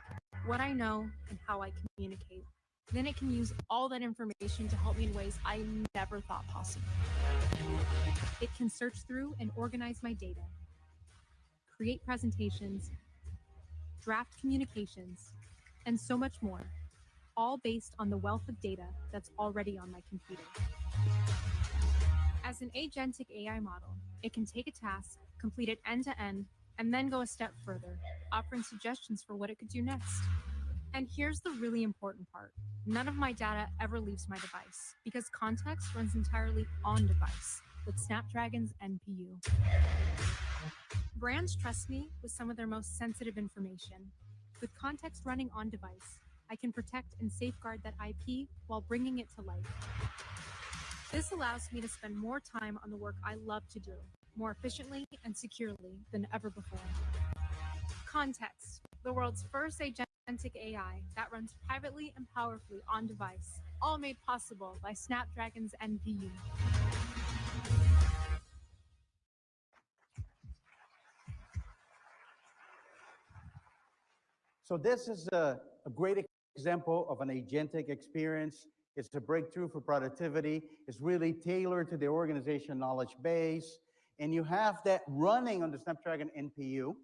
what I know, and how I communicate. Then it can use all that information to help me in ways I never thought possible. It can search through and organize my data, create presentations, draft communications, and so much more, all based on the wealth of data that's already on my computer. As an agentic AI model, it can take a task, complete it end to end, and then go a step further, offering suggestions for what it could do next. And here's the really important part. None of my data ever leaves my device because Context runs entirely on device with Snapdragon's NPU. Brands trust me with some of their most sensitive information. With Context running on device, I can protect and safeguard that IP while bringing it to life. This allows me to spend more time on the work I love to do, more efficiently and securely than ever before. Context, the world's first agentic AI that runs privately and powerfully on device, all made possible by Snapdragon's NPU. So this is a great example of an agentic experience. It's a breakthrough for productivity. It's really tailored to the organization knowledge base. And you have that running on the Snapdragon NPU.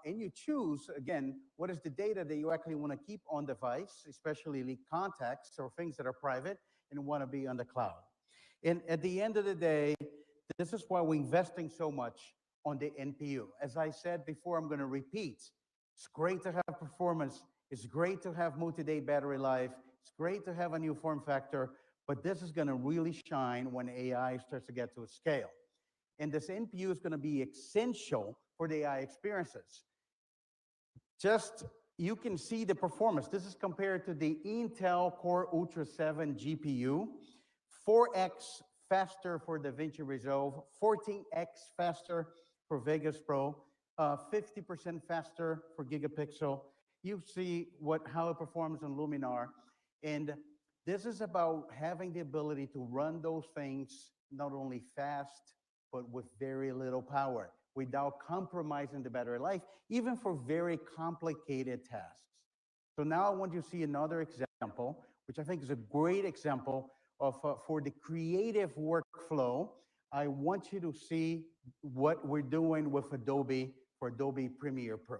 And you choose, again, what is the data that you actually want to keep on device, especially leak contacts or things that are private and want to be on the cloud. And at the end of the day, this is why we're investing so much on the NPU. As I said before, I'm going to repeat. It's great to have performance. It's great to have multi-day battery life. It's great to have a new form factor, but this is going to really shine when AI starts to get to a scale. And this NPU is going to be essential for the AI experiences. Just, you can see the performance. This is compared to the Intel Core Ultra 7 GPU, 4x faster for DaVinci Resolve, 14x faster for Vegas Pro, 50% faster for Gigapixel. You see how it performs on Luminar. And this is about having the ability to run those things not only fast, but with very little power, without compromising the battery life, even for very complicated tasks. So now I want you to see another example, which I think is a great example of for the creative workflow. I want you to see what we're doing with Adobe for Adobe Premiere Pro.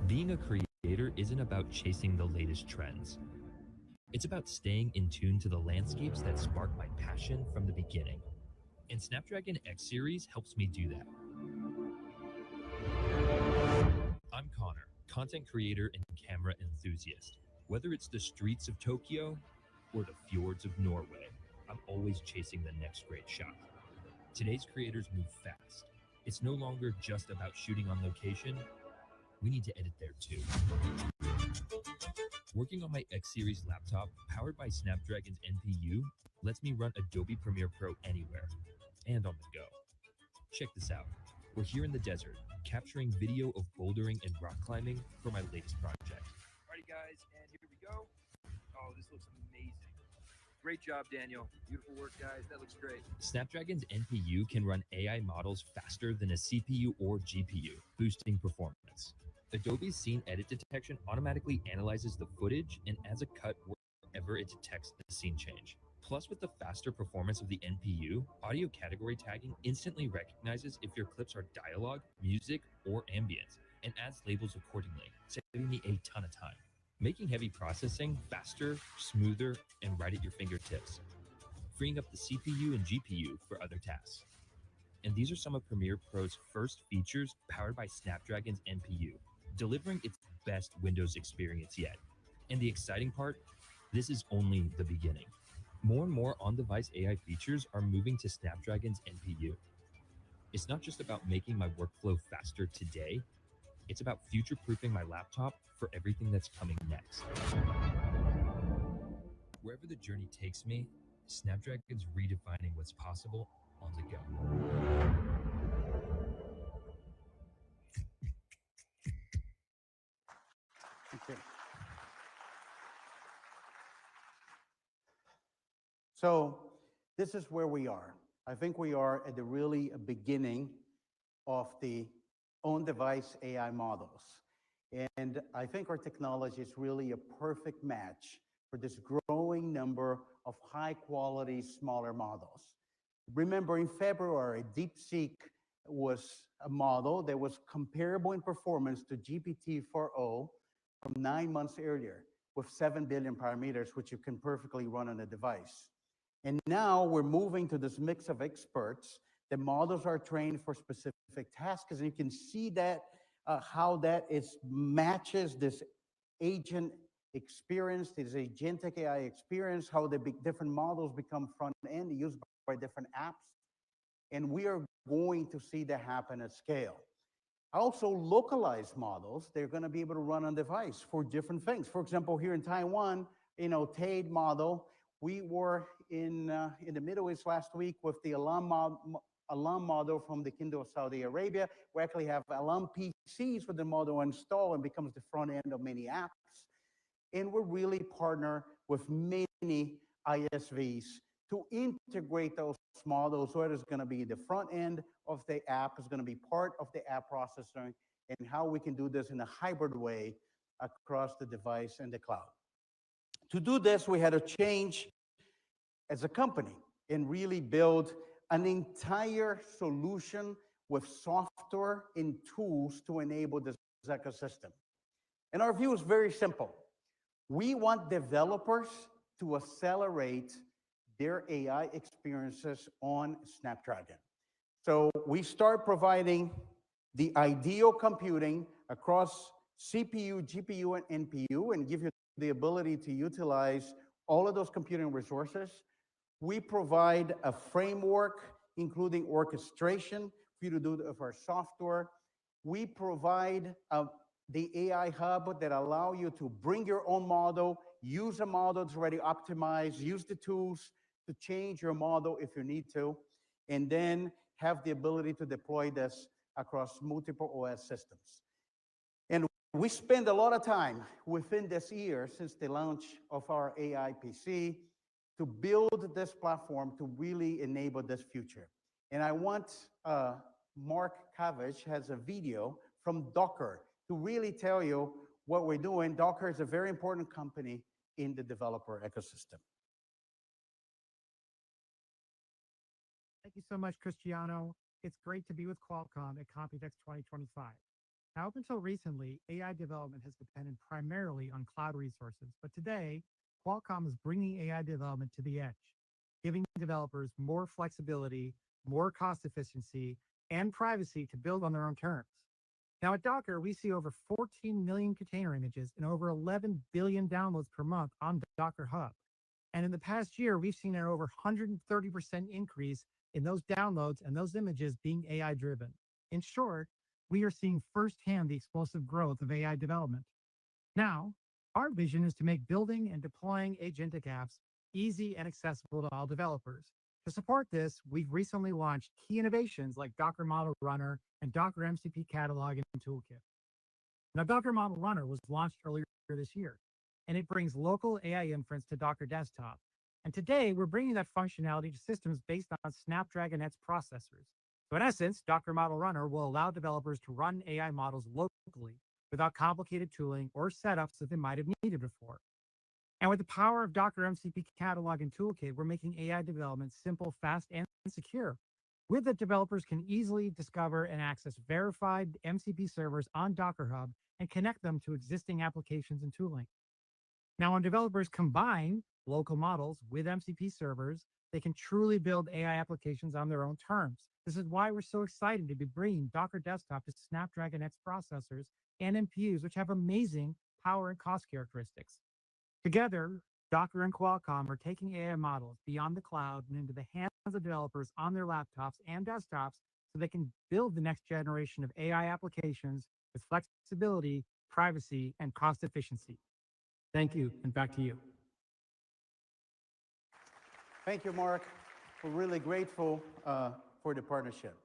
Being a creator isn't about chasing the latest trends. It's about staying in tune to the landscapes that spark my passion from the beginning. And Snapdragon X Series helps me do that. I'm Connor, content creator and camera enthusiast. Whether it's the streets of Tokyo or the fjords of Norway, I'm always chasing the next great shot. Today's creators move fast. It's no longer just about shooting on location. We need to edit there too. Working on my X Series laptop, powered by Snapdragon's NPU, lets me run Adobe Premiere Pro anywhere and on the go. Check this out. We're here in the desert, capturing video of bouldering and rock climbing for my latest project. Alrighty, guys, and here we go. Oh, this looks amazing. Great job, Daniel. Beautiful work, guys. That looks great. Snapdragon's NPU can run AI models faster than a CPU or GPU, boosting performance. Adobe's scene edit detection automatically analyzes the footage and adds a cut wherever it detects the scene change. Plus, with the faster performance of the NPU, audio category tagging instantly recognizes if your clips are dialogue, music, or ambience, and adds labels accordingly, saving me a ton of time. Making heavy processing faster, smoother, and right at your fingertips, freeing up the CPU and GPU for other tasks. And these are some of Premiere Pro's first features powered by Snapdragon's NPU, delivering its best Windows experience yet. And the exciting part, this is only the beginning. More and more on-device AI features are moving to Snapdragon's NPU. It's not just about making my workflow faster today, it's about future-proofing my laptop for everything that's coming next. Wherever the journey takes me, Snapdragon's redefining what's possible on the go. Okay. So this is where we are. I think we are at the really beginning of the on-device AI models. And I think our technology is really a perfect match for this growing number of high-quality, smaller models. Remember, in February, DeepSeek was a model that was comparable in performance to GPT-4o from 9 months earlier, with 7 billion parameters, which you can perfectly run on a device. And now we're moving to this mix of experts. The models are trained for specific tasks, and you can see that how that matches this agent experience, this agentic AI experience, how the different models become front-end used by different apps. And we are going to see that happen at scale. Also, localized models, they're going to be able to run on device for different things. For example, here in Taiwan, TAID model, we were in the Middle East last week with the Alam model from the Kingdom of Saudi Arabia. We actually have Alam PCs with the model installed and becomes the front end of many apps. And we're really partner with many ISVs to integrate those models, so it is going to be the front end of the app, is going to be part of the app processing, and how we can do this in a hybrid way across the device and the cloud. To do this, we had to change as a company and really build an entire solution with software and tools to enable this ecosystem. And our view is very simple. We want developers to accelerate their AI experiences on Snapdragon. So we start providing the ideal computing across CPU, GPU, and NPU, and give you the ability to utilize all of those computing resources. We provide a framework, including orchestration, for you to do with our software. We provide the AI hub that allow you to bring your own model, use a model that's already optimized, use the tools to change your model if you need to, and then have the ability to deploy this across multiple OS systems. And we spend a lot of time within this year, since the launch of our AI PC, to build this platform to really enable this future. And I want Mark Cavish has a video from Docker to really tell you what we're doing. Docker is a very important company in the developer ecosystem. Thank you so much, Cristiano. It's great to be with Qualcomm at Computex 2025. Now, up until recently, AI development has depended primarily on cloud resources, but today, Qualcomm is bringing AI development to the edge, giving developers more flexibility, more cost efficiency, and privacy to build on their own terms. Now, at Docker, we see over 14 million container images and over 11 billion downloads per month on Docker Hub. And in the past year, we've seen an over 130% increase in those downloads and those images being AI-driven. In short, we are seeing firsthand the explosive growth of AI development. Now, our vision is to make building and deploying agentic apps easy and accessible to all developers, To support this, we've recently launched key innovations like Docker Model Runner and Docker MCP Catalog and Toolkit. Now, Docker Model Runner was launched earlier this year, and it brings local AI inference to Docker Desktop. And today, we're bringing that functionality to systems based on Snapdragon X processors. So in essence, Docker Model Runner will allow developers to run AI models locally without complicated tooling or setups that they might have needed before. And with the power of Docker MCP Catalog and Toolkit, we're making AI development simple, fast, and secure. With it, developers can easily discover and access verified MCP servers on Docker Hub and connect them to existing applications and tooling. Now, when developers combine local models with MCP servers, they can truly build AI applications on their own terms. This is why we're so excited to be bringing Docker Desktop to Snapdragon X processors and NPUs, which have amazing power and cost characteristics. Together, Docker and Qualcomm are taking AI models beyond the cloud and into the hands of developers on their laptops and desktops so they can build the next generation of AI applications with flexibility, privacy, and cost efficiency. Thank you, and back to you. Thank you, Mark. We're really grateful for the partnership.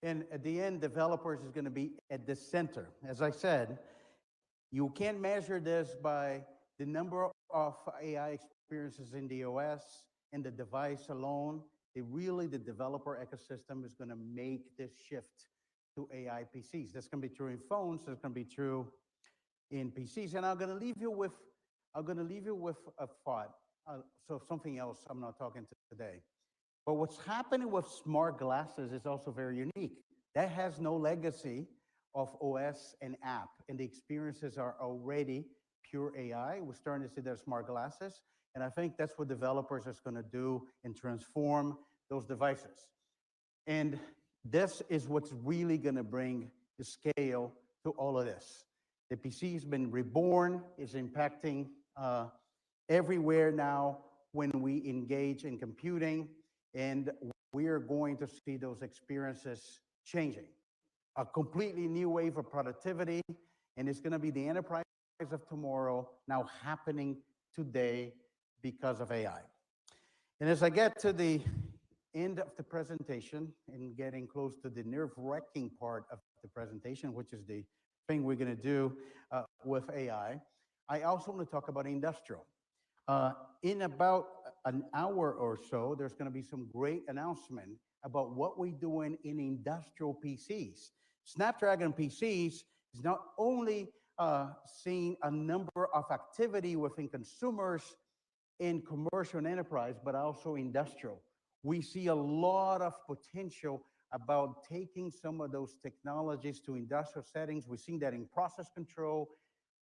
And at the end, developers is going to be at the center. As I said, you can't measure this by the number of AI experiences in the OS and the device alone. The developer ecosystem is going to make this shift to AI PCs. That's going to be true in phones. That's going to be true in PCs. And I'm going to leave you with a thought. So something else I'm not talking to today. But what's happening with smart glasses is also very unique. That has no legacy of OS and app, and the experiences are already pure AI. We're starting to see their smart glasses, and I think that's what developers are going to do and transform those devices. And this is what's really going to bring the scale to all of this. The PC has been reborn, is impacting everywhere now when we engage in computing, and we are going to see those experiences changing. A completely new wave of productivity, and it's going to be the enterprise of tomorrow now happening today because of AI. And as I get to the end of the presentation and getting close to the nerve-wracking part of the presentation, which is the thing we're going to do with AI, I also want to talk about industrial. In about an hour or so, there's going to be some great announcement about what we're doing in industrial PCs. Snapdragon PCs is not only seeing a number of activity within consumers in commercial and enterprise, but also industrial. We see a lot of potential about taking some of those technologies to industrial settings. We've seen that in process control,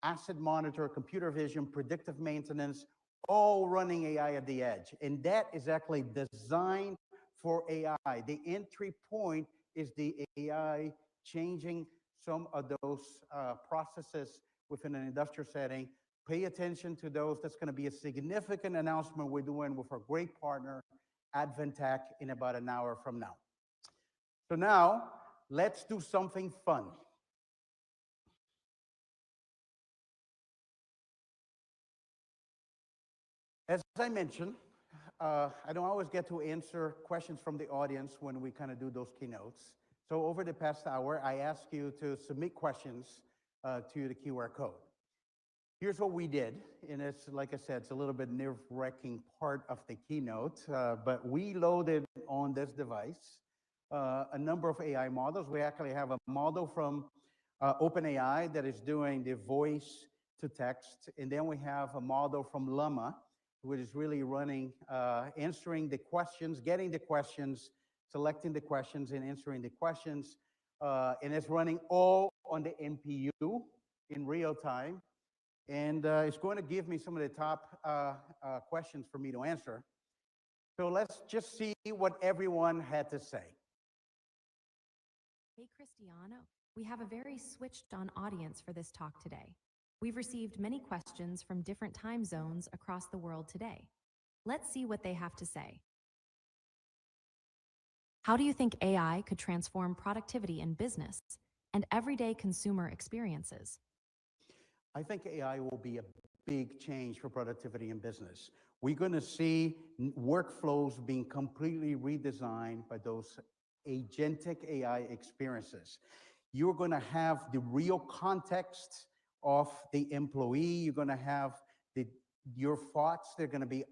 asset monitor, computer vision, predictive maintenance, all running AI at the edge. And that is actually designed for AI. The entry point is the AI changing some of those processes within an industrial setting. Pay attention to those. That's going to be a significant announcement we're doing with our great partner, Advantech, in about an hour from now. So now, let's do something fun. As I mentioned, I don't always get to answer questions from the audience when we kind of do those keynotes. So over the past hour, I asked you to submit questions to the QR code. Here's what we did, and it's, like I said, it's a little bit nerve-wracking part of the keynote, but we loaded on this device a number of AI models. We actually have a model from OpenAI that is doing the voice to text, and then we have a model from Llama, which is really running, answering the questions, getting the questions, selecting the questions, and answering the questions, and it's running all on the NPU in real time. And it's going to give me some of the top questions for me to answer. So let's just see what everyone had to say. Hey, Cristiano, we have a very switched on audience for this talk today. We've received many questions from different time zones across the world today. Let's see what they have to say. How do you think AI could transform productivity in business and everyday consumer experiences? I think AI will be a big change for productivity in business. We're going to see workflows being completely redesigned by those agentic AI experiences. You're going to have the real context of the employee. You're going to have your thoughts. They're going to be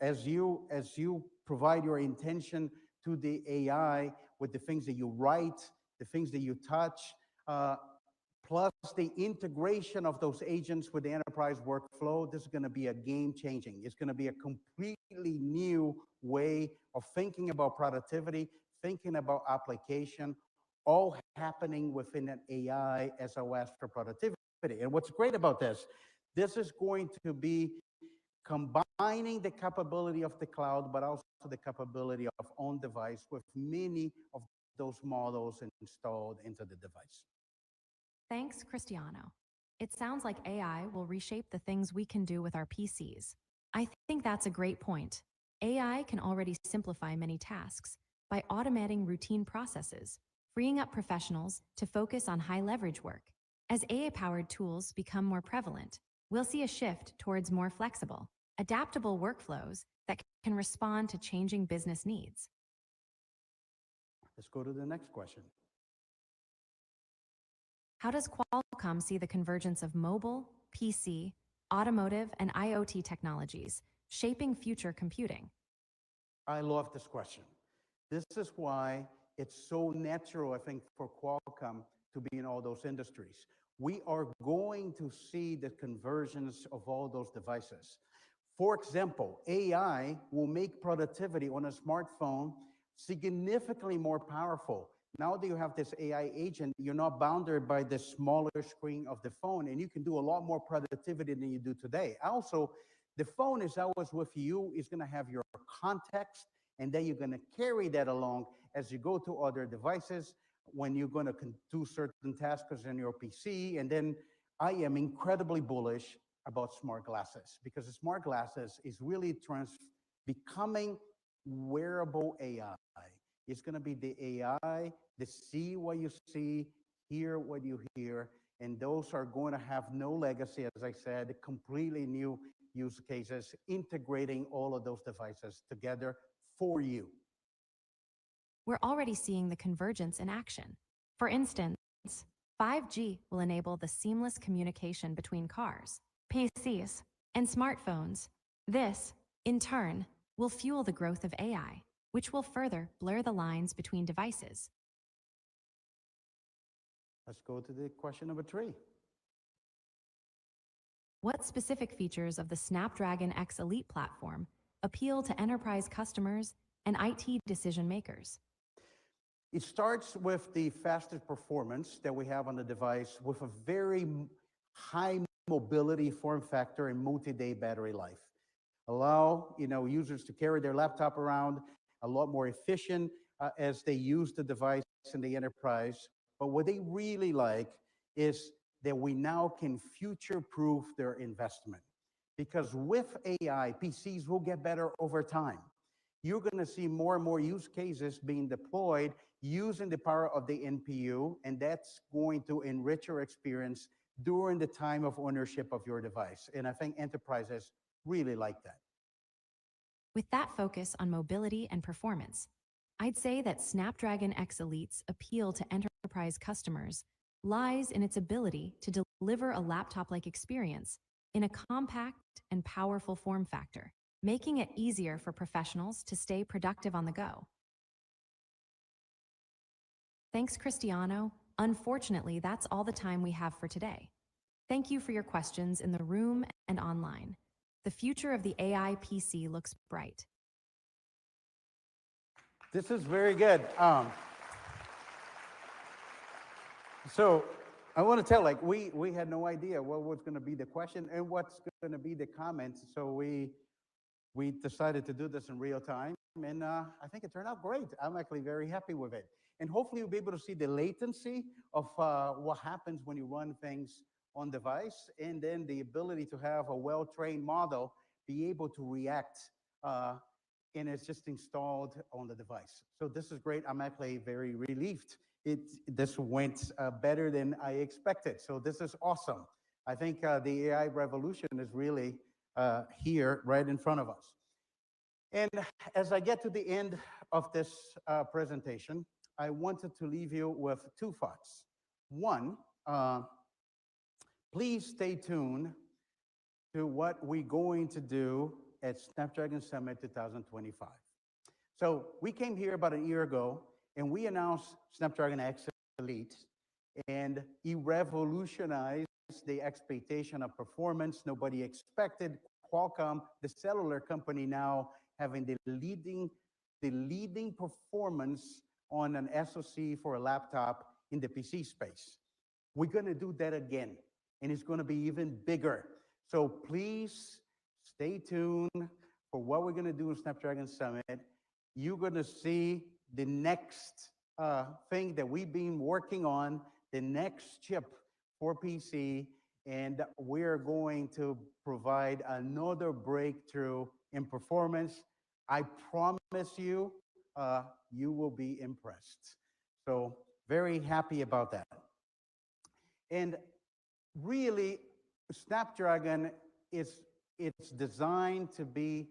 as you provide your intention to the AI with the things that you write, the things that you touch, plus the integration of those agents with the enterprise workflow. This is going to be a game changing. It's going to be a completely new way of thinking about productivity, thinking about application, all happening within an AI SOS for productivity. And what's great about this is going to be combining the capability of the cloud, but also the capability of on device with many of those models installed into the device. Thanks, Cristiano. It sounds like AI will reshape the things we can do with our PCs. I think that's a great point. AI can already simplify many tasks by automating routine processes, freeing up professionals to focus on high-leverage work. As AI-powered tools become more prevalent, we'll see a shift towards more flexible, adaptable workflows that can respond to changing business needs. Let's go to the next question. How does Qualcomm see the convergence of mobile, PC, automotive, and IoT technologies shaping future computing? I love this question. This is why it's so natural, I think, for Qualcomm to be in all those industries. We are going to see the convergence of all those devices. For example, AI will make productivity on a smartphone significantly more powerful. Now that you have this AI agent, you're not bounded by the smaller screen of the phone, and you can do a lot more productivity than you do today. Also, the phone is always with you, is going to have your context, and then you're going to carry that along as you go to other devices when you're going to do certain tasks on your PC. And then I am incredibly bullish about smart glasses, because the smart glasses is really becoming wearable AI. It's going to be the AI that see what you see, hear what you hear, and those are going to have no legacy, as I said, completely new use cases, integrating all of those devices together for you. We're already seeing the convergence in action. For instance, 5G will enable the seamless communication between cars, PCs, and smartphones. This, in turn, will fuel the growth of AI, which will further blur the lines between devices. Let's go to the question number 3. What specific features of the Snapdragon X Elite platform appeal to enterprise customers and IT decision makers? It starts with the fastest performance that we have on the device with a very high mobility form factor and multi-day battery life. Allow users to carry their laptop around a lot more efficient as they use the device in the enterprise. But what they really like is that we now can future-proof their investment. Because with AI, PCs will get better over time. You're going to see more and more use cases being deployed using the power of the NPU, and that's going to enrich your experience during the time of ownership of your device. And I think enterprises really like that. With that focus on mobility and performance, I'd say that Snapdragon X Elite's appeal to enterprise customers lies in its ability to deliver a laptop-like experience in a compact and powerful form factor, making it easier for professionals to stay productive on the go. Thanks, Cristiano. Unfortunately, that's all the time we have for today. Thank you for your questions in the room and online. The future of the AI PC looks bright. This is very good. So I want to tell, we had no idea what was going to be the question and what's going to be the comments. So we decided to do this in real time, and I think it turned out great. I'm actually very happy with it. And hopefully you'll be able to see the latency of what happens when you run things on device, and then the ability to have a well-trained model be able to react and it's just installed on the device. So this is great. I'm actually very relieved. This went better than I expected. So this is awesome. I think the AI revolution is really here right in front of us. And as I get to the end of this presentation, I wanted to leave you with two thoughts. One, please stay tuned to what we're going to do at Snapdragon Summit 2025. So we came here about a year ago, and we announced Snapdragon X Elite, and it revolutionized the expectation of performance. Nobody expected Qualcomm, the cellular company, now having the leading performance on an SoC for a laptop in the PC space. We're going to do that again, and it's going to be even bigger. So please stay tuned for what we're going to do in Snapdragon Summit. You're going to see the next thing that we've been working on, the next chip for PC, and we're going to provide another breakthrough in performance. I promise you, you will be impressed. So very happy about that. And really, Snapdragon it's designed to be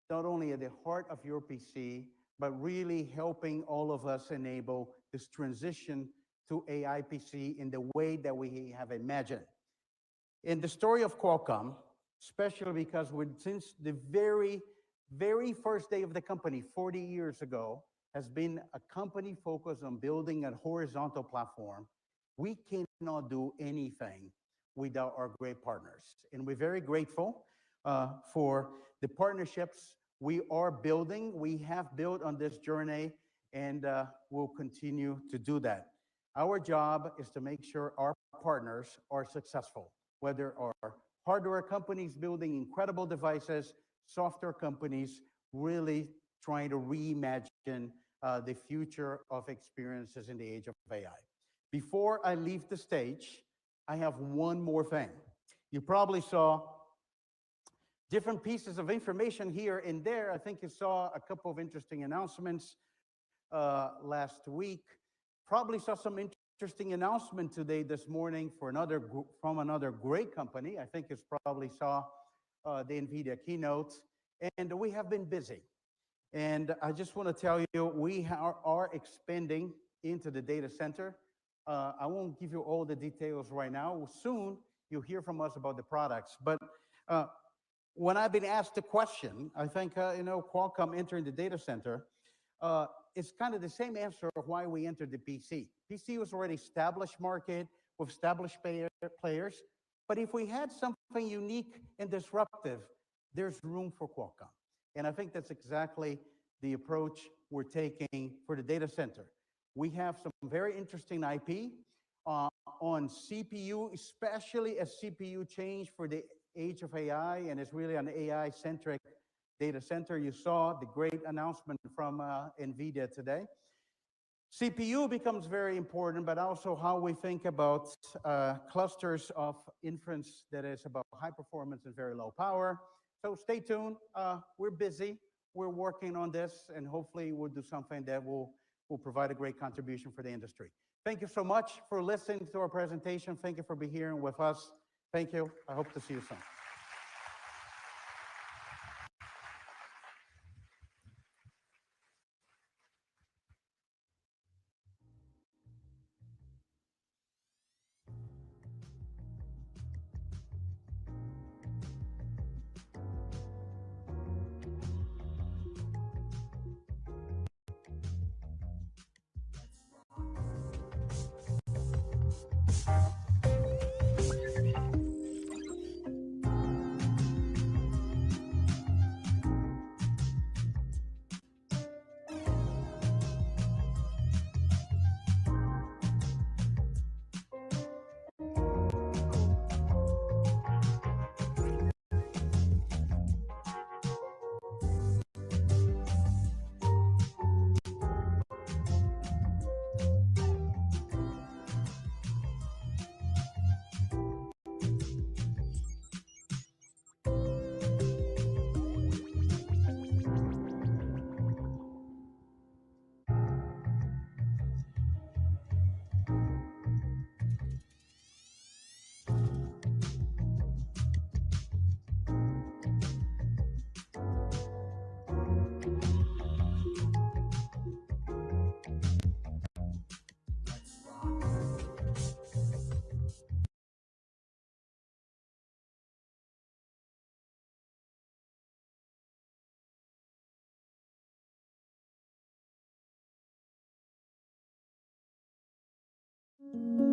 not only at the heart of your PC, but really helping all of us enable this transition to AI PC in the way that we have imagined. In the story of Qualcomm, especially because since the very first day of the company 40 years ago, has been a company focused on building a horizontal platform. We cannot do anything without our great partners. And we're very grateful for the partnerships we are building, we have built on this journey, and we'll continue to do that. Our job is to make sure our partners are successful, whether our hardware companies building incredible devices, software companies really trying to reimagine the future of experiences in the age of AI. Before I leave the stage, I have one more thing. You probably saw different pieces of information here and there. I think you saw a couple of interesting announcements last week. Probably saw some interesting announcement today, this morning, from another great company. I think you probably saw the NVIDIA keynote. And we have been busy. And I just want to tell you, we are expanding into the data center. I won't give you all the details right now. Soon, you'll hear from us about the products. But when I've been asked the question, I think, Qualcomm entering the data center, it's kind of the same answer of why we entered the PC. PC was already established market with established players. But if we had something unique and disruptive, there's room for Qualcomm. And I think that's exactly the approach we're taking for the data center. We have some very interesting IP on CPU, especially as CPU change for the age of AI, and it's really an AI-centric data center. You saw the great announcement from NVIDIA today. CPU becomes very important, but also how we think about clusters of inference that is about high performance and very low power. So stay tuned. We're busy. We're working on this, and hopefully we'll do something that will provide a great contribution for the industry. Thank you so much for listening to our presentation. Thank you for being here with us. Thank you. I hope to see you soon. you.